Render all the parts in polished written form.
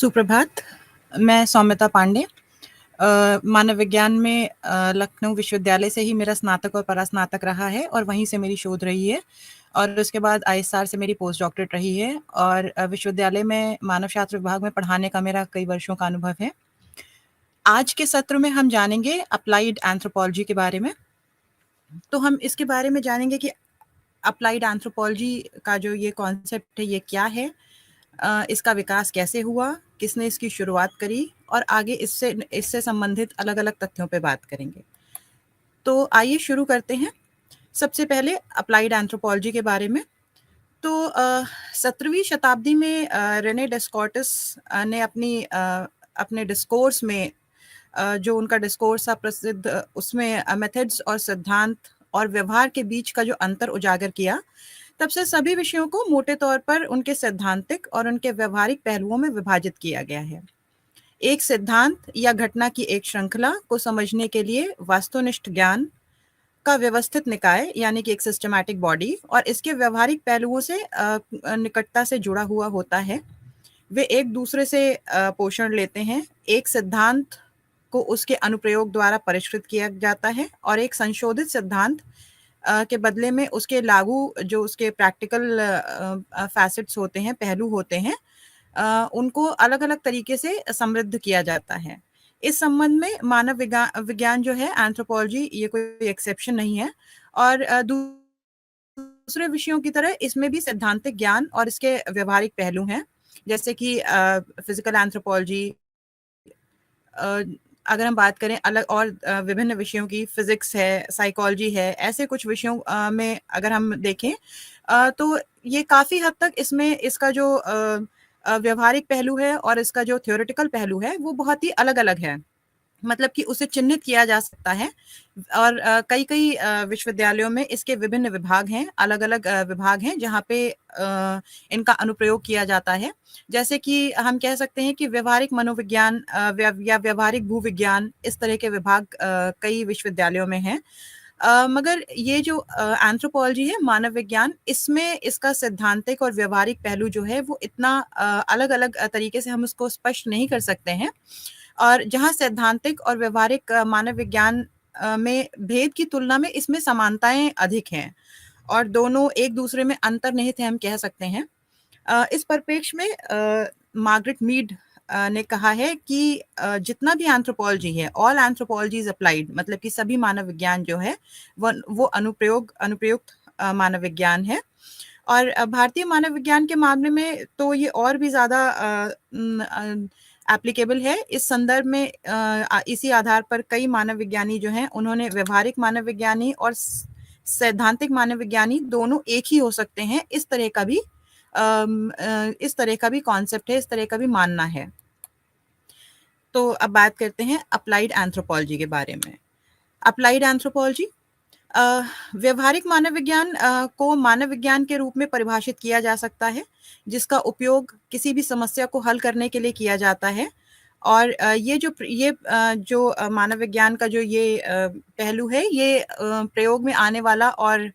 सुप्रभात, मैं सौम्यता पांडे। मानव विज्ञान में लखनऊ विश्वविद्यालय से ही मेरा स्नातक और परास्नातक रहा है और वहीं से मेरी शोध रही है और उसके बाद आईएसआर से मेरी पोस्ट डॉक्टरेट रही है और विश्वविद्यालय में मानव शास्त्र विभाग में पढ़ाने का मेरा कई वर्षों का अनुभव है। आज के सत्र में हम जानेंगे अप्लाइड एंथ्रोपोलॉजी के बारे में। तो हम इसके बारे में जानेंगे कि अप्लाइड एंथ्रोपोलॉजी का जो ये कॉन्सेप्ट है, ये क्या है, इसका विकास कैसे हुआ, किसने इसकी शुरुआत करी और आगे इससे संबंधित अलग-अलग तथ्यों पे बात करेंगे। तो आइए शुरू करते हैं। सबसे पहले अप्लाइड एंथ्रोपोलॉजी के बारे में। तो 17वीं शताब्दी में रेने डेस्कार्टिस ने अपने डिस्कोर्स में जो उनका डिस्कोर्स था प्रसिद्ध, उसमें मेथड्स और सिद्धांत और व्यवहार के बीच का जो अंतर उजागर किया। तब से सभी विषयों को मोटे तौर पर उनके सैद्धांतिक और उनके व्यवहारिक पहलुओं में विभाजित किया गया है। एक सिद्धांत या घटना की एक श्रृंखला को समझने के लिए वस्तुनिष्ठ ज्ञान का व्यवस्थित निकाय यानी कि एक सिस्टमैटिक बॉडी और इसके व्यवहारिक पहलुओं से निकटता से जुड़ा हुआ होता है। वे एक दूसरे से पोषण लेते हैं। एक सिद्धांत को उसके अनुप्रयोग द्वारा परिष्कृत किया जाता है और एक संशोधित सिद्धांत के बदले में उसके लागू जो उसके प्रैक्टिकल फैसेट्स होते हैं, पहलू होते हैं, उनको अलग-अलग तरीके से समृद्ध किया जाता है। इस संबंध में मानव विज्ञान जो है, एंथ्रोपोलॉजी, ये कोई एक्सेप्शन नहीं है और दूसरे विषयों की तरह इसमें भी सैद्धांतिक ज्ञान और इसके व्यवहारिक पहलू हैं, जैसे कि फिजिकल एंथ्रोपोलॉजी। अगर हम बात करें अलग और विभिन्न विषयों की, फिजिक्स है, साइकोलॉजी है, ऐसे कुछ विषयों में अगर हम देखें तो ये काफ़ी हद तक इसमें इसका जो व्यवहारिक पहलू है और इसका जो थ्योरेटिकल पहलू है, वो बहुत ही अलग-अलग है। मतलब कि उसे चिह्नित किया जा सकता है और कई-कई विश्वविद्यालयों में इसके विभिन्न विभाग हैं, अलग-अलग विभाग हैं जहाँ पे इनका अनुप्रयोग किया जाता है। जैसे कि हम कह सकते हैं कि व्यवहारिक मनोविज्ञान या व्यवहारिक भूविज्ञान, इस तरह के विभाग कई विश्वविद्यालयों में हैं। मगर ये जो एंथ्रोपोलॉजी है, मानव विज्ञान, इसमें इसका सैद्धांतिक और व्यवहारिक पहलू जो है वो इतना अलग-अलग तरीके से हम उसको स्पष्ट नहीं कर सकते हैं। और जहाँ सैद्धांतिक और व्यवहारिक मानव विज्ञान में भेद की तुलना में इसमें समानताएँ अधिक हैं और दोनों एक दूसरे में अंतर्निहित हैं, हम कह सकते हैं। इस परिप्रेक्ष्य में मार्गरेट मीड ने कहा है कि जितना भी एंथ्रोपोलॉजी है, ऑल एंथ्रोपोलॉजी इज अप्लाइड, मतलब कि सभी मानव विज्ञान जो है वो अनुप्रयुक्त मानव विज्ञान है। और भारतीय मानव विज्ञान के मामले में तो ये और भी ज़्यादा एप्लीकेबल है। इस संदर्भ में इसी आधार पर कई मानव विज्ञानी जो हैं, उन्होंने व्यवहारिक मानव विज्ञानी और सैद्धांतिक मानव विज्ञानी दोनों एक ही हो सकते हैं, इस तरह का भी कॉन्सेप्ट है, इस तरह का भी मानना है। तो अब बात करते हैं अप्लाइड एंथ्रोपोलॉजी के बारे में। अप्लाइड एंथ्रोपोलॉजी व्यवहारिक मानव विज्ञान को मानव विज्ञान के रूप में परिभाषित किया जा सकता है, जिसका उपयोग किसी भी समस्या को हल करने के लिए किया जाता है। और ये जो मानव विज्ञान का जो ये पहलू है, ये प्रयोग में आने वाला और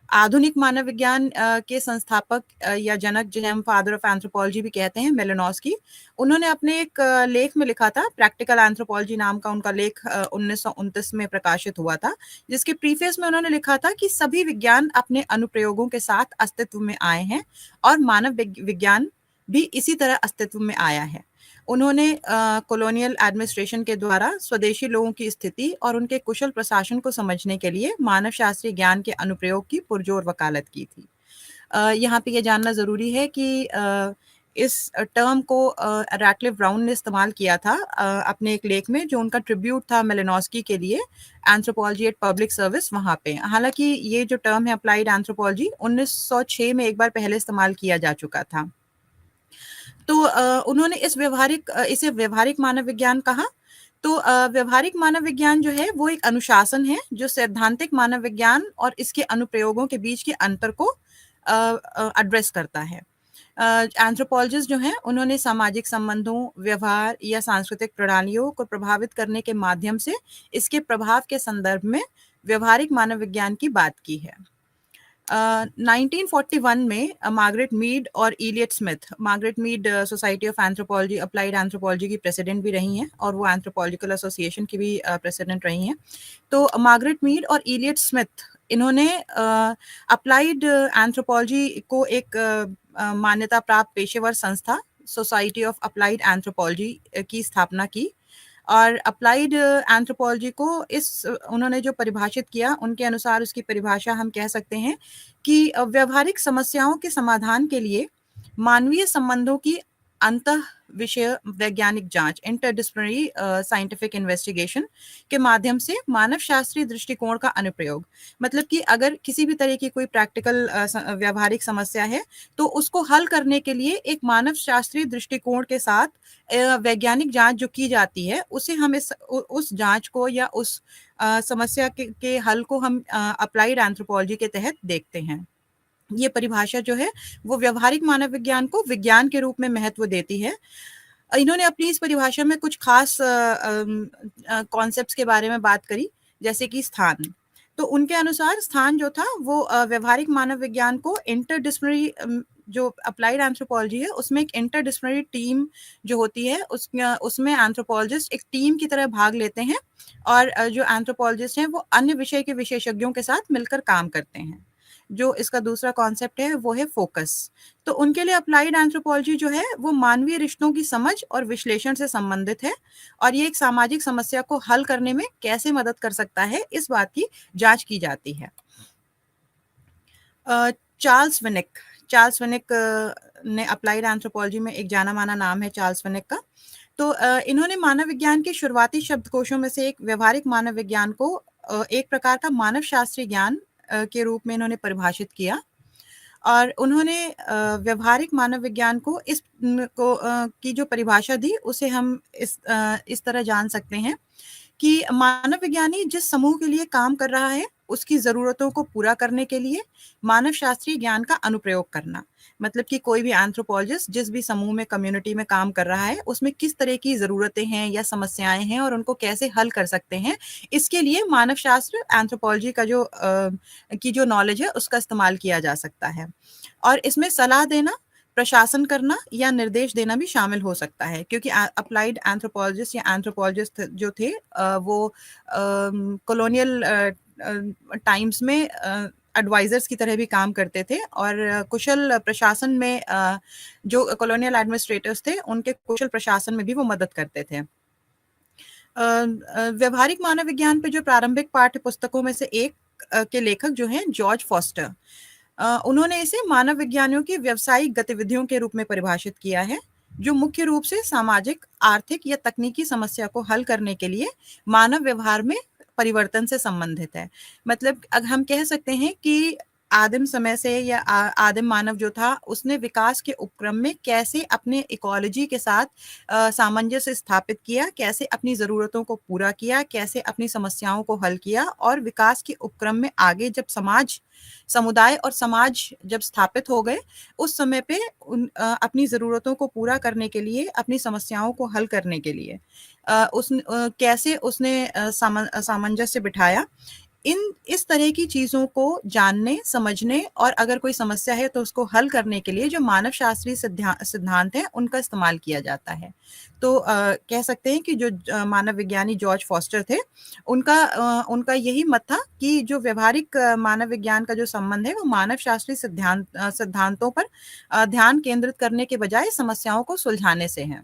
आधुनिक मानव विज्ञान के संस्थापक या जनक, जिन्हें हम फादर ऑफ एंथ्रोपोलॉजी भी कहते हैं, मेलिनोव्स्की, उन्होंने अपने एक लेख में लिखा था, प्रैक्टिकल एंथ्रोपोलॉजी नाम का उनका लेख 1929 में प्रकाशित हुआ था, जिसके प्रीफेस में उन्होंने लिखा था कि सभी विज्ञान अपने अनुप्रयोगों के साथ अस्तित्व में आए हैं और मानव विज्ञान भी इसी तरह अस्तित्व में आया है। उन्होंने कॉलोनियल एडमिनिस्ट्रेशन के द्वारा स्वदेशी लोगों की स्थिति और उनके कुशल प्रशासन को समझने के लिए मानव शास्त्रीय ज्ञान के अनुप्रयोग की पुरजोर वकालत की थी। यहाँ पे ये जानना ज़रूरी है कि इस टर्म को रैटक्लिफ ब्राउन ने इस्तेमाल किया था अपने एक लेख में, जो उनका ट्रिब्यूट था मेलिनोव्स्की के लिए, एंथ्रोपोलॉजी एट पब्लिक सर्विस, वहाँ पे। हालांकि ये जो टर्म है अप्लाइड एंथ्रोपोलॉजी 1906 में एक बार पहले इस्तेमाल किया जा चुका था। तो उन्होंने इसे व्यवहारिक मानव विज्ञान कहा। तो व्यवहारिक मानव विज्ञान जो है वो एक अनुशासन है जो सैद्धांतिक मानव विज्ञान और इसके अनुप्रयोगों के बीच के अंतर को एड्रेस करता है। एंथ्रोपोलॉजिस्ट जो हैं, उन्होंने सामाजिक संबंधों, व्यवहार या सांस्कृतिक प्रणालियों को प्रभावित करने के माध्यम से इसके प्रभाव के संदर्भ में व्यवहारिक मानव विज्ञान की बात की है। 1941 में मार्गरेट मीड और Elliot Smith, Margaret Mead society of anthropology applied anthropology की प्रेसिडेंट भी रही हैं और वो एंथ्रोपोलॉजिकल एसोसिएशन की भी प्रेसिडेंट रही हैं। तो मार्गरेट मीड और इलियट स्मिथ इन्होंने अप्लाइड एंथ्रोपोलॉजी को एक मान्यता प्राप्त पेशेवर संस्था सोसाइटी ऑफ अप्लाइड एंथ्रोपोलॉजी की स्थापना की। और अप्लाइड एंथ्रोपोलॉजी को उन्होंने जो परिभाषित किया, उनके अनुसार उसकी परिभाषा हम कह सकते हैं कि व्यवहारिक समस्याओं के समाधान के लिए मानवीय संबंधों की अंतः विषय वैज्ञानिक जांच, इंटरडिसिप्लिनरी साइंटिफिक इन्वेस्टिगेशन के माध्यम से मानव शास्त्रीय दृष्टिकोण का अनुप्रयोग। मतलब कि अगर किसी भी तरह की कोई प्रैक्टिकल व्यवहारिक समस्या है तो उसको हल करने के लिए एक मानव शास्त्रीय दृष्टिकोण के साथ वैज्ञानिक जांच जो की जाती है, उसे हम उस जांच को या उस समस्या के हल को हम अप्लाइड एंथ्रोपोलॉजी के तहत देखते हैं। ये परिभाषा जो है वो व्यवहारिक मानव विज्ञान को विज्ञान के रूप में महत्व देती है। इन्होंने अपनी इस परिभाषा में कुछ खास कॉन्सेप्ट्स के बारे में बात करी, जैसे कि स्थान। तो उनके अनुसार स्थान जो था वो व्यवहारिक मानव विज्ञान को इंटरडिसिप्लिनरी जो अप्लाइड एंथ्रोपोलॉजी है उसमें एक इंटरडिसिप्लिनरी टीम जो होती है उसमें एंथ्रोपोलॉजिस्ट एक टीम की तरह भाग लेते हैं और जो एंथ्रोपोलॉजिस्ट हैं वो अन्य विषय के विशेषज्ञों के साथ मिलकर काम करते हैं। जो इसका दूसरा कॉन्सेप्ट है वो है फोकस। तो उनके लिए अप्लाइड एंथ्रोपोलॉजी जो है वो मानवीय रिश्तों की समझ और विश्लेषण से संबंधित है और ये एक सामाजिक समस्या को हल करने में कैसे मदद कर सकता है, इस बात की जांच की जाती है। चार्ल्स विनिक ने अप्लाइड एंथ्रोपोलॉजी में एक जाना माना नाम है चार्ल्स विनिक का। तो इन्होंने मानव विज्ञान के शुरुआती शब्दकोशों में से एक व्यवहारिक मानव विज्ञान को एक प्रकार का मानव शास्त्रीय ज्ञान के रूप में इन्होंने परिभाषित किया और उन्होंने व्यवहारिक मानव विज्ञान को की जो परिभाषा दी उसे हम इस तरह जान सकते हैं कि मानव विज्ञानी जिस समूह के लिए काम कर रहा है उसकी जरूरतों को पूरा करने के लिए मानव शास्त्रीय ज्ञान का अनुप्रयोग करना। मतलब कि कोई भी एंथ्रोपोलॉजिस्ट जिस भी समूह में कम्युनिटी में काम कर रहा है उसमें किस तरह की जरूरतें हैं या समस्याएं हैं और उनको कैसे हल कर सकते हैं, इसके लिए मानव शास्त्र एंथ्रोपोलॉजी का जो नॉलेज है उसका इस्तेमाल किया जा सकता है। और इसमें सलाह देना, प्रशासन करना या निर्देश देना भी शामिल हो सकता है, क्योंकि अप्लाइड एंथ्रोपोलॉजिस्ट या एंथ्रोपोलॉजिस्ट जो थे वो कॉलोनियल टाइम्स में एडवाइजर्स की तरह भी काम करते थे और कुशल प्रशासन में जो कॉलोनियल एडमिनिस्ट्रेटर्स थे उनके कुशल प्रशासन में भी वो मदद करते थे। व्यवहारिक मानव विज्ञान पे जो प्रारंभिक पाठ्य पुस्तकों में से एक के लेखक जो हैं जॉर्ज फॉस्टर, उन्होंने इसे मानव विज्ञानियों की व्यावसायिक गतिविधियों के रूप में परिभाषित किया है जो मुख्य रूप से सामाजिक, आर्थिक या तकनीकी समस्या को हल करने के लिए मानव व्यवहार में परिवर्तन से संबंधित है। मतलब हम कह सकते हैं कि आदिम समय से या आदिम मानव जो था उसने विकास के उपक्रम में कैसे अपने इकोलॉजी के साथ सामंजस्य स्थापित किया, कैसे अपनी ज़रूरतों को पूरा किया, कैसे अपनी समस्याओं को हल किया और विकास के उपक्रम में आगे जब समुदाय और समाज जब स्थापित हो गए उस समय पे अपनी ज़रूरतों को पूरा करने के लिए, अपनी समस्याओं को हल करने के लिए कैसे उसने सामंजस्य बिठाया। इस तरह की चीज़ों को जानने, समझने और अगर कोई समस्या है तो उसको हल करने के लिए जो मानव शास्त्रीय सिद्धांत हैं उनका इस्तेमाल किया जाता है। तो कह सकते हैं कि जो मानव विज्ञानी जॉर्ज फॉस्टर थे उनका यही मत था कि जो व्यवहारिक मानव विज्ञान का जो संबंध है वो मानव शास्त्रीय सिद्धांतों पर ध्यान केंद्रित करने के बजाय समस्याओं को सुलझाने से है।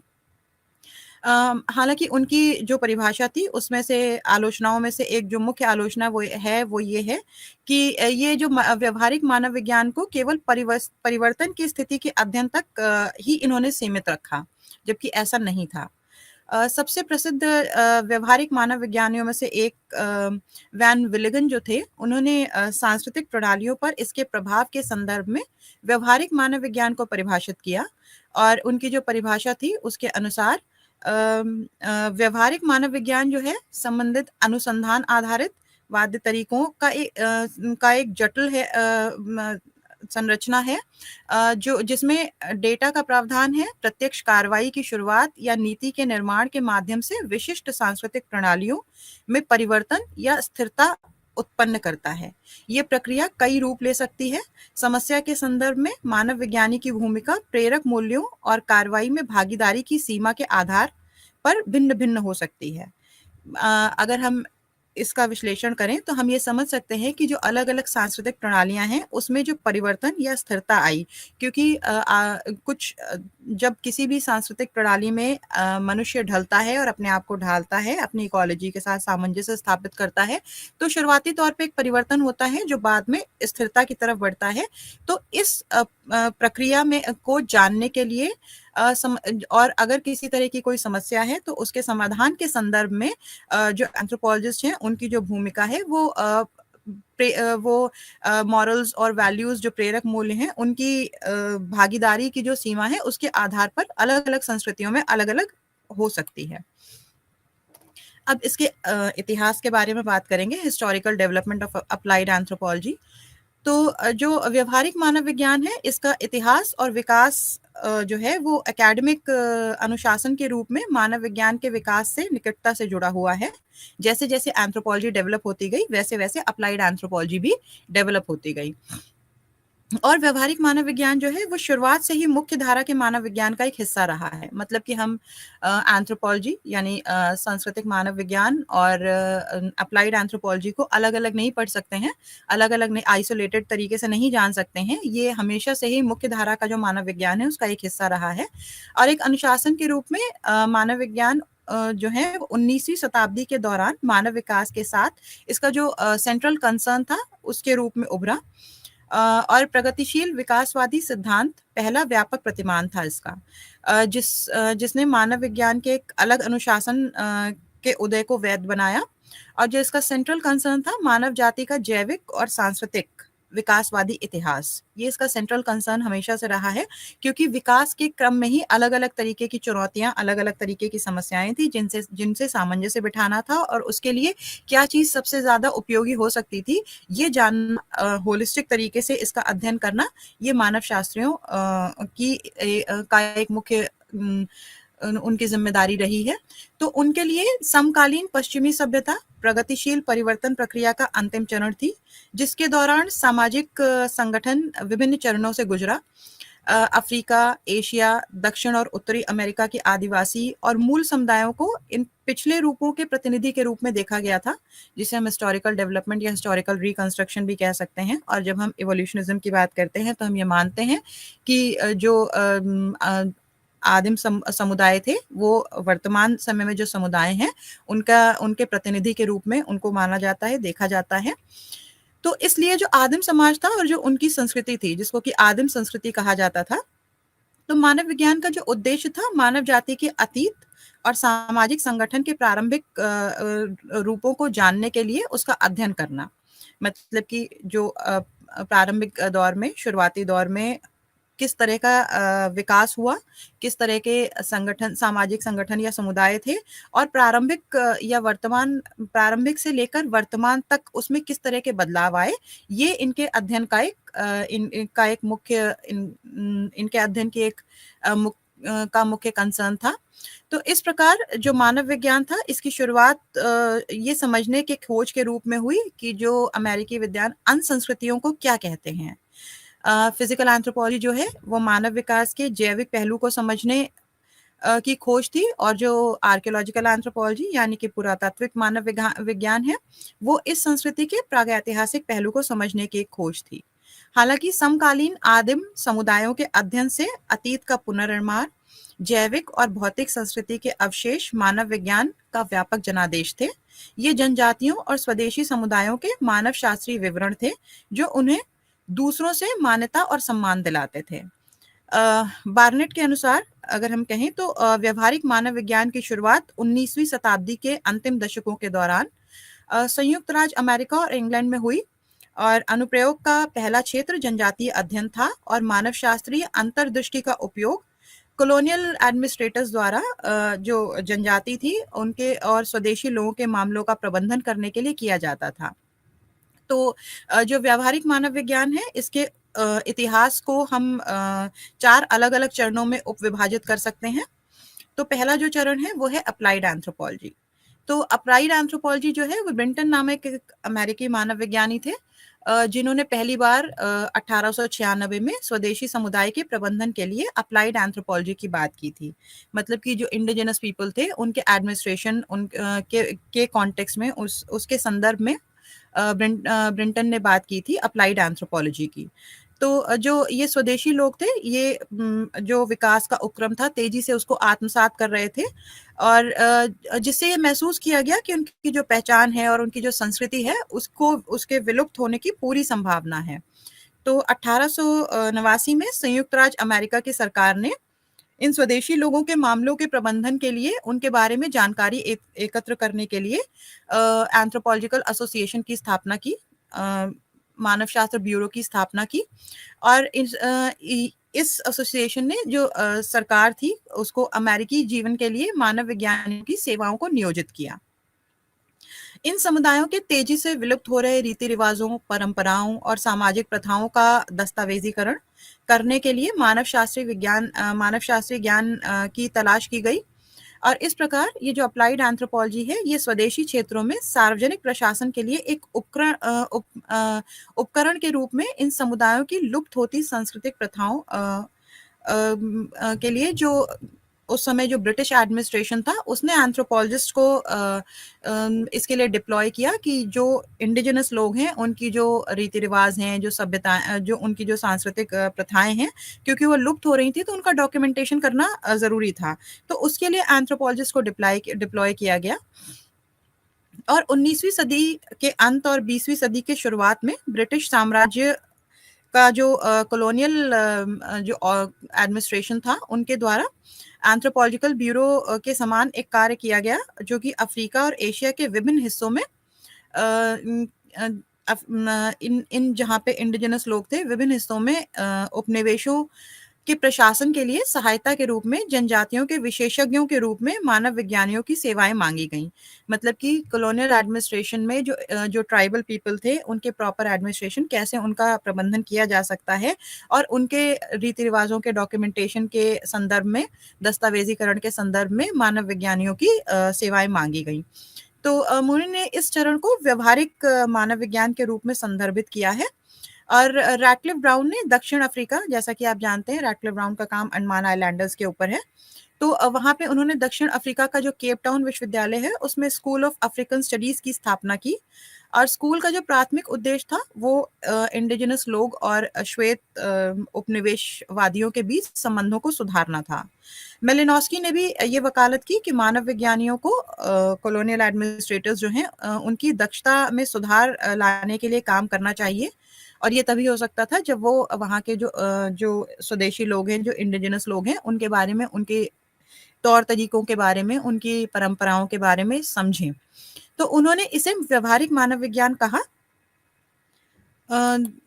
हालांकि उनकी जो परिभाषा थी उसमें से आलोचनाओं में से एक जो मुख्य आलोचना वो ये है कि ये जो व्यवहारिक मानव विज्ञान को केवल परिवर्तन की स्थिति के अध्ययन तक ही इन्होंने सीमित रखा, जबकि ऐसा नहीं था। सबसे प्रसिद्ध व्यवहारिक मानव विज्ञानियों में से एक वैन विलिगन जो थे, उन्होंने सांस्कृतिक प्रणालियों पर इसके प्रभाव के संदर्भ में व्यवहारिक मानव विज्ञान को परिभाषित किया और उनकी जो परिभाषा थी उसके अनुसार व्यवहारिक मानव विज्ञान जो है संबंधित अनुसंधान आधारित वाद्य तरीकों का एक जटिल है संरचना है जो जिसमें डेटा का प्रावधान है, प्रत्यक्ष कार्रवाई की शुरुआत या नीति के निर्माण के माध्यम से विशिष्ट सांस्कृतिक प्रणालियों में परिवर्तन या स्थिरता उत्पन्न करता है। ये प्रक्रिया कई रूप ले सकती है। समस्या के संदर्भ में मानव विज्ञानी की भूमिका प्रेरक मूल्यों और कार्रवाई में भागीदारी की सीमा के आधार पर भिन्न-भिन्न हो सकती है। अगर हम इसका विश्लेषण करें तो हम ये समझ सकते हैं कि जो अलग-अलग सांस्कृतिक प्रणालियाँ हैं, उसमें जो परिवर्तन या स्थिरता आई, क्योंकि जब किसी भी सांस्कृतिक प्रणाली में मनुष्य ढलता है और अपने आप को ढालता है, अपनी इकोलॉजी के साथ सामंजस्य स्थापित करता है, तो शुरुआती तौर पे एक परिवर्तन होता है जो बाद में स्थिरता की तरफ बढ़ता है। तो इस प्रक्रिया में को जानने के लिए और अगर किसी तरह की कोई समस्या है तो उसके समाधान के संदर्भ में जो एंथ्रोपोलॉजिस्ट हैं उनकी जो भूमिका है वो मॉरल्स और वैल्यूज जो प्रेरक मूल्य हैं उनकी भागीदारी की जो सीमा है उसके आधार पर अलग-अलग संस्कृतियों में अलग-अलग हो सकती है। अब इसके इतिहास के बारे में बात करेंगे, historical development of applied anthropology. तो जो व्यवहारिक मानव विज्ञान है, इसका इतिहास और विकास जो है वो एकेडमिक अनुशासन के रूप में मानव विज्ञान के विकास से निकटता से जुड़ा हुआ है। जैसे-जैसे एंथ्रोपोलॉजी डेवलप होती गई, वैसे-वैसे अप्लाइड एंथ्रोपोलॉजी भी डेवलप होती गई। और व्यवहारिक मानव विज्ञान जो है वो शुरुआत से ही मुख्य धारा के मानव विज्ञान का एक हिस्सा रहा है। मतलब कि हम एंथ्रोपोलॉजी यानी सांस्कृतिक मानव विज्ञान और अप्लाइड एंथ्रोपोलॉजी को अलग-अलग नहीं पढ़ सकते हैं, अलग-अलग नहीं, आइसोलेटेड तरीके से नहीं जान सकते हैं। ये हमेशा से ही मुख्य धारा का जो मानव विज्ञान है उसका एक हिस्सा रहा है। और एक अनुशासन के रूप में मानव विज्ञान जो है 19वीं शताब्दी के दौरान मानव विकास के साथ इसका जो सेंट्रल कंसर्न था उसके रूप में उभरा। और प्रगतिशील विकासवादी सिद्धांत पहला व्यापक प्रतिमान था इसका, जिसने मानव विज्ञान के एक अलग अनुशासन के उदय को वैध बनाया। और जो इसका सेंट्रल कंसर्न था मानव जाति का जैविक और सांस्कृतिक विकासवादी इतिहास, ये इसका सेंट्रल कंसर्न हमेशा से रहा है, क्योंकि विकास के क्रम में ही अलग-अलग तरीके की चुनौतियां, अलग-अलग तरीके की समस्याएं थी जिनसे सामंजस्य बिठाना था और उसके लिए क्या चीज सबसे ज्यादा उपयोगी हो सकती थी ये जानना, होलिस्टिक तरीके से इसका अध्ययन करना, ये मानव शास्त्रियों का एक मुख्य उनकी जिम्मेदारी रही है। तो उनके लिए समकालीन पश्चिमी सभ्यता प्रगतिशील परिवर्तन प्रक्रिया का अंतिम चरण थी, जिसके दौरान सामाजिक संगठन विभिन्न चरणों से गुजरा। अफ्रीका, एशिया, दक्षिण और उत्तरी अमेरिका के आदिवासी और मूल समुदायों को इन पिछले रूपों के प्रतिनिधि के रूप में देखा गया था, जिसे हम हिस्टोरिकल डेवलपमेंट या हिस्टोरिकल रिकंस्ट्रक्शन भी कह सकते हैं। और जब हम इवोल्यूशनिज्म की बात करते हैं तो हम ये मानते हैं कि जो आदिम समुदाय थे वो वर्तमान समय में जो समुदाय हैं उनके प्रतिनिधि के रूप में उनको माना जाता है, देखा जाता है। तो इसलिए जो आदिम समाज था और जो उनकी संस्कृति थी, जिसको कि आदिम संस्कृति कहा जाता था, तो मानव विज्ञान का जो उद्देश्य था मानव जाति के अतीत और सामाजिक संगठन के प्रारंभिक रूपों को जानने के लिए उसका अध्ययन करना। मतलब कि जो प्रारंभिक दौर में, शुरुआती दौर में किस तरह का विकास हुआ, किस तरह के संगठन, सामाजिक संगठन या समुदाय थे, और प्रारंभिक से लेकर वर्तमान तक उसमें किस तरह के बदलाव आए, ये इनके अध्ययन का एक इनके अध्ययन की एक मुख्य कंसर्न था। तो इस प्रकार जो मानव विज्ञान था इसकी शुरुआत ये समझने के खोज के रूप में हुई कि जो अमेरिकी विद्वान अन्य संस्कृतियों को क्या कहते हैं। फिजिकल एंथ्रोपोलॉजी जो है वो मानव विकास के जैविक पहलू को समझने की खोज थी, और जो आर्कियोलॉजिकल एंथ्रोपोलॉजी यानी कि पुरातात्विक मानव विज्ञान है वो इस संस्कृति के प्रागैतिहासिक पहलू को समझने की एक खोज थी। हालांकि समकालीन आदिम समुदायों के अध्ययन से अतीत का पुनर्निर्माण, जैविक और भौतिक संस्कृति के अवशेष मानव विज्ञान का व्यापक जनादेश थे। ये जनजातियों और स्वदेशी समुदायों के मानव शास्त्रीय विवरण थे जो उन्हें दूसरों से मान्यता और सम्मान दिलाते थे। बार्नेट के अनुसार अगर हम कहें तो व्यवहारिक मानव विज्ञान की शुरुआत 19वीं शताब्दी के अंतिम दशकों के दौरान संयुक्त राज्य अमेरिका और इंग्लैंड में हुई, और अनुप्रयोग का पहला क्षेत्र जनजातीय अध्ययन था और मानव शास्त्रीय अंतर्दृष्टि का उपयोग कॉलोनियल एडमिनिस्ट्रेटर्स द्वारा जो जनजाति थी उनके और स्वदेशी लोगों के मामलों का प्रबंधन करने के लिए किया जाता था। तो जो व्यवहारिक मानव विज्ञान है इसके इतिहास को हम 4 अलग-अलग चरणों में उपविभाजित कर सकते हैं। तो पहला जो चरण है वो है अप्लाइड एंथ्रोपोलॉजी। तो अप्लाइड एंथ्रोपोलॉजी जो है वो ब्रिंटन नामक एक अमेरिकी मानव विज्ञानी थे, जिन्होंने पहली बार 1896 में स्वदेशी समुदाय के प्रबंधन के लिए अप्लाइड एंथ्रोपोलॉजी की बात की थी। मतलब कि जो इंडिजिनस पीपल थे उनके एडमिनिस्ट्रेशन के कॉन्टेक्स्ट में उसके संदर्भ में ब्रिंटन ने बात की थी अप्लाइड एंथ्रोपोलॉजी की। तो जो ये स्वदेशी लोग थे, ये जो विकास का उपक्रम था तेजी से उसको आत्मसात कर रहे थे, और जिससे ये महसूस किया गया कि उनकी जो पहचान है और उनकी जो संस्कृति है उसको उसके विलुप्त होने की पूरी संभावना है। तो 1889 में संयुक्त राज्य अमेरिका की सरकार ने इन स्वदेशी लोगों के मामलों के प्रबंधन के लिए उनके बारे में जानकारी एकत्र करने के लिए एंथ्रोपोलॉजिकल एसोसिएशन की स्थापना की, मानव शास्त्र ब्यूरो की स्थापना की, और इस एसोसिएशन ने जो सरकार थी उसको अमेरिकी जीवन के लिए मानव विज्ञान की सेवाओं को नियोजित किया। इन समुदायों के तेजी से विलुप्त हो रहे रीति रिवाजों, परंपराओं और सामाजिक प्रथाओं का दस्तावेजीकरण करने के लिए मानव शास्त्रीय ज्ञान की तलाश की गई, और इस प्रकार ये जो अप्लाइड एंथ्रोपोलॉजी है ये स्वदेशी क्षेत्रों में सार्वजनिक प्रशासन के लिए एक उपकरण के रूप में इन समुदायों की लुप्त होती सांस्कृतिक प्रथाओं के लिए, जो उस समय जो ब्रिटिश एडमिनिस्ट्रेशन था उसने एंथ्रोपोलॉजिस्ट को इसके लिए डिप्लॉय किया कि जो इंडिजिनस लोग हैं उनकी जो रीति रिवाज हैं, जो सभ्यता, जो उनकी जो सांस्कृतिक प्रथाएं हैं, क्योंकि वो लुप्त हो रही थी तो उनका डॉक्यूमेंटेशन करना जरूरी था। तो उसके लिए एंथ्रोपोलॉजिस्ट को डिप्लॉय किया गया, और 19वीं सदी के अंत और 20वीं सदी के शुरुआत में ब्रिटिश साम्राज्य का जो कॉलोनियल जो एडमिनिस्ट्रेशन था उनके द्वारा एंथ्रोपोलॉजिकल ब्यूरो के समान एक कार्य किया गया, जो कि अफ्रीका और एशिया के विभिन्न हिस्सों में इन जहाँ पे इंडिजिनस लोग थे विभिन्न हिस्सों में उपनिवेशों के प्रशासन के लिए सहायता के रूप में जनजातियों के विशेषज्ञों के रूप में मानव विज्ञानियों की सेवाएं मांगी गईं। मतलब कि कॉलोनियल एडमिनिस्ट्रेशन में जो ट्राइबल पीपल थे उनके प्रॉपर एडमिनिस्ट्रेशन कैसे उनका प्रबंधन किया जा सकता है, और उनके रीति रिवाजों के डॉक्यूमेंटेशन के संदर्भ में, दस्तावेजीकरण के संदर्भ में मानव विज्ञानियों की सेवाएं मांगी गई। तो मुनि ने इस चरण को व्यवहारिक मानव विज्ञान के रूप में संदर्भित किया है। और रैटक्लिफ ब्राउन ने दक्षिण अफ्रीका, जैसा कि आप जानते हैं रैटक्लिफ ब्राउन का काम अंडमान आइलैंडर्स के ऊपर है, तो वहाँ पे उन्होंने दक्षिण अफ्रीका का जो केप टाउन विश्वविद्यालय है उसमें स्कूल ऑफ अफ्रीकन स्टडीज की स्थापना की, और स्कूल का जो प्राथमिक उद्देश्य था वो इंडिजिनस लोग और श्वेत उपनिवेशवादियों के बीच संबंधों को सुधारना था। मेलिनोस्की ने भी ये वकालत की कि मानव विज्ञानियों को कॉलोनियल एडमिनिस्ट्रेटर्स जो हैं उनकी दक्षता में सुधार लाने के लिए काम करना चाहिए, और ये तभी हो सकता था जब वो वहाँ के जो स्वदेशी लोग हैं, जो इंडिजिनस लोग हैं, उनके बारे में, उनके तौर तरीकों के बारे में, उनकी परंपराओं के बारे में समझें। तो उन्होंने इसे व्यवहारिक मानव विज्ञान कहा।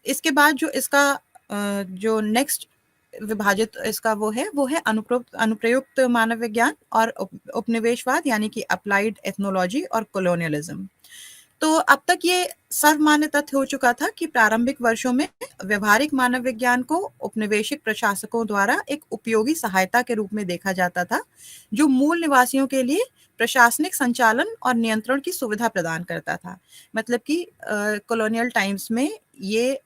इसके बाद जो इसका जो नेक्स्ट विभाजित इसका वो है अनुप्रयुक्त मानव विज्ञान और उपनिवेशवाद, यानी कि अप्लाइड एथनोलॉजी और कॉलोनियलिज्म। तो अब तक ये सर्वमान्य तथ्य हो चुका था कि प्रारंभिक वर्षों में व्यवहारिक मानव विज्ञान को उपनिवेशिक प्रशासकों द्वारा एक उपयोगी सहायता के रूप में देखा जाता था, जो मूल निवासियों के लिए प्रशासनिक संचालन और नियंत्रण की सुविधा प्रदान करता था। मतलब कि कॉलोनियल टाइम्स में ये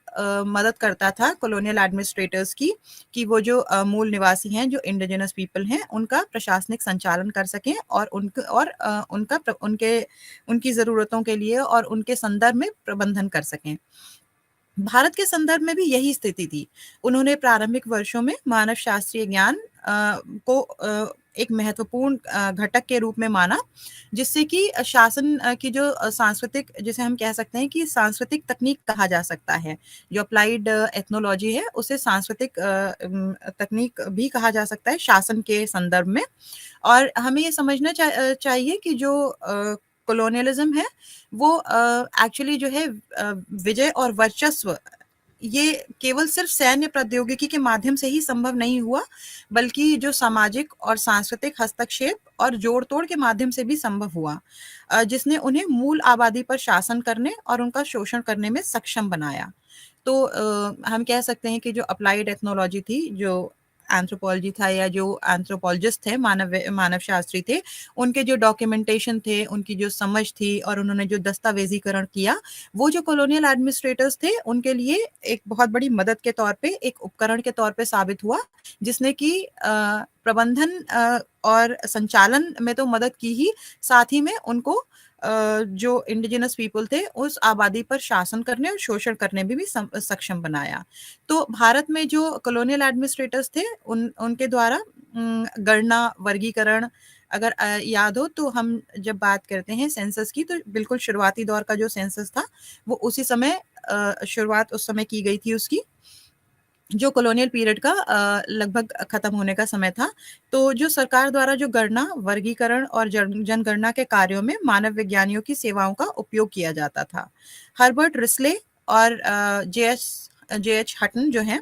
मदद करता था कॉलोनियल एडमिनिस्ट्रेटर्स की, कि वो जो मूल निवासी हैं, जो इंडिजिनस पीपल हैं, उनका प्रशासनिक संचालन कर सकें और उनकी ज़रूरतों के लिए और उनके संदर्भ में प्रबंधन कर सकें। भारत के संदर्भ में भी यही स्थिति थी। उन्होंने प्रारंभिक वर्षों में मानव शास्त्रीय ज्ञान को एक महत्वपूर्ण घटक के रूप में माना, जिससे कि शासन की जो सांस्कृतिक, जिसे हम कह सकते हैं कि सांस्कृतिक तकनीक कहा जा सकता है, जो अप्लाइड एथनोलॉजी है उसे सांस्कृतिक तकनीक भी कहा जा सकता है शासन के संदर्भ में। और हमें ये समझना चाहिए कि जो कॉलोनियलिज्म है वो एक्चुअली जो है विजय और वर्चस्व, ये केवल सिर्फ सैन्य प्रौद्योगिकी के माध्यम से ही संभव नहीं हुआ, बल्कि जो सामाजिक और सांस्कृतिक हस्तक्षेप और जोड़ तोड़ के माध्यम से भी संभव हुआ, जिसने उन्हें मूल आबादी पर शासन करने और उनका शोषण करने में सक्षम बनाया। तो हम कह सकते हैं कि जो अप्लाइड एथनोलॉजी थी, जो एंथ्रोपोलॉजी था या जो एंथ्रोपोलॉजिस्ट थे, मानव शास्त्री थे, उनके जो डॉक्यूमेंटेशन थे, उनकी जो समझ थी और उन्होंने जो दस्तावेजीकरण किया, वो जो कॉलोनियल एडमिनिस्ट्रेटर्स थे उनके लिए एक बहुत बड़ी मदद के तौर पे, एक उपकरण के तौर पे साबित हुआ, जिसने कि प्रबंधन और संचालन में तो मदद की ही, साथ ही में उनको जो इंडिजिनस पीपल थे उस आबादी पर शासन करने और शोषण करने में भी सक्षम बनाया। तो भारत में जो कॉलोनियल एडमिनिस्ट्रेटर्स थे उनके द्वारा गणना, वर्गीकरण, अगर याद हो तो हम जब बात करते हैं सेंसस की, तो बिल्कुल शुरुआती दौर का जो सेंसस था वो उसी समय शुरुआत उस समय की गई थी उसकी, जो कॉलोनियल पीरियड का लगभग खत्म होने का समय था। तो जो सरकार द्वारा जो गणना, वर्गीकरण और जनगणना के कार्यों में मानव विज्ञानियों की सेवाओं का उपयोग किया जाता था। हर्बर्ट रिस्ले और जे एच हटन जो हैं,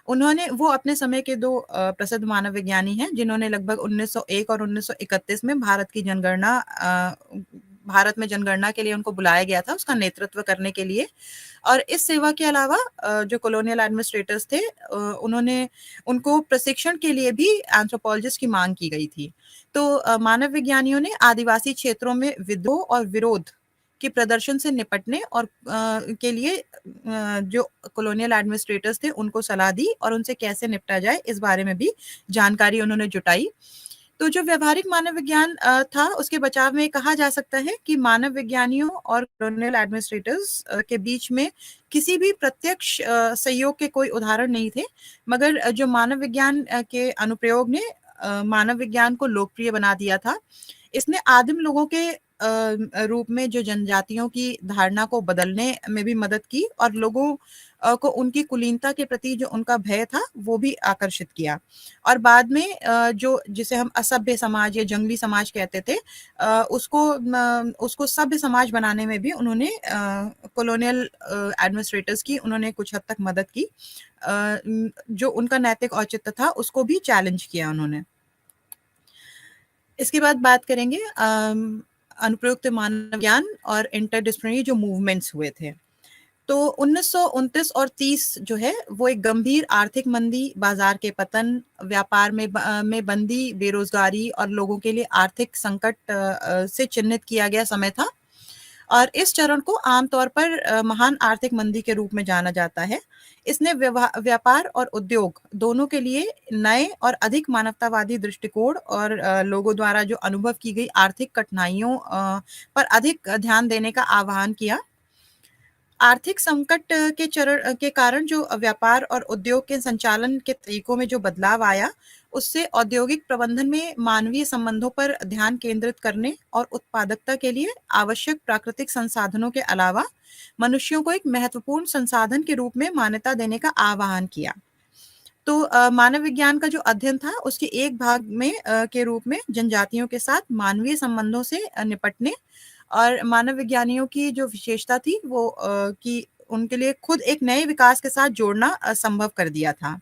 उन्होंने वो अपने समय के दो प्रसिद्ध मानव विज्ञानी हैं, जिन्होंने लगभग 1901 और 1931 में भारत में जनगणना के लिए उनको बुलाया गया था, उसका नेतृत्व करने के लिए। और इस सेवा के अलावा जो कॉलोनियल एडमिनिस्ट्रेटर्स थे, उन्होंने उनको प्रशिक्षण के लिए भी एंथ्रोपोलॉजिस्ट की मांग की गई थी। तो मानव विज्ञानियों ने आदिवासी क्षेत्रों में विद्रोह और विरोध के प्रदर्शन से निपटने और के लिए जो कॉलोनियल एडमिनिस्ट्रेटर्स थे उनको सलाह दी और उनसे कैसे निपटा जाए इस बारे में भी जानकारी उन्होंने जुटाई। तो जो व्यवहारिक मानव विज्ञान था, उसके बचाव में कहा जा सकता है कि मानव विज्ञानियों और कॉलोनियल एडमिनिस्ट्रेटर्स के बीच में किसी भी प्रत्यक्ष सहयोग के कोई उदाहरण नहीं थे, मगर जो मानव विज्ञान के अनुप्रयोग ने मानव विज्ञान को लोकप्रिय बना दिया था। इसने आदिम लोगों के रूप में जो जनजातियों की धारणा को बदलने में भी मदद की और लोगों को उनकी कुलीनता के प्रति जो उनका भय था वो भी आकर्षित किया। और बाद में जो जिसे हम असभ्य समाज या जंगली समाज कहते थे, उसको सभ्य समाज बनाने में भी उन्होंने कॉलोनियल एडमिनिस्ट्रेटर्स की उन्होंने कुछ हद तक मदद की। जो उनका नैतिक औचित्य था उसको भी चैलेंज किया उन्होंने। इसके बाद बात करेंगे अनुप्रयुक्त मानव विज्ञान और इंटरडिसिप्लिनरी जो मूवमेंट्स हुए थे। तो 1929 और 30 जो है वो एक गंभीर आर्थिक मंदी, बाजार के पतन, व्यापार में बंदी, बेरोजगारी और लोगों के लिए आर्थिक संकट से चिन्हित किया गया समय था। और इस चरण को आमतौर पर महान आर्थिक मंदी के रूप में जाना जाता है। इसने व्यापार और उद्योग दोनों के लिए नए और अधिक मानवतावादी दृष्टिकोण और लोगों द्वारा जो अनुभव की गई आर्थिक कठिनाइयों पर अधिक ध्यान देने का आह्वान किया। आर्थिक संकट के कारण जो व्यापार और उद्योग के संचालन के तरीकों में जो बदलाव आया, उससे औद्योगिक प्रबंधन में मानवीय संबंधों पर ध्यान केंद्रित करने और उत्पादकता के लिए आवश्यक प्राकृतिक संसाधनों के अलावा मनुष्यों को एक महत्वपूर्ण संसाधन के रूप में मान्यता देने का आह्वान किया। तो मानव विज्ञान का जो अध्ययन था उसके एक भाग में के रूप में जनजातियों के साथ मानवीय संबंधों से निपटने और मानव विज्ञानियों की जो विशेषता थी वो कि उनके लिए खुद एक नए विकास के साथ जोड़ना संभव कर दिया था।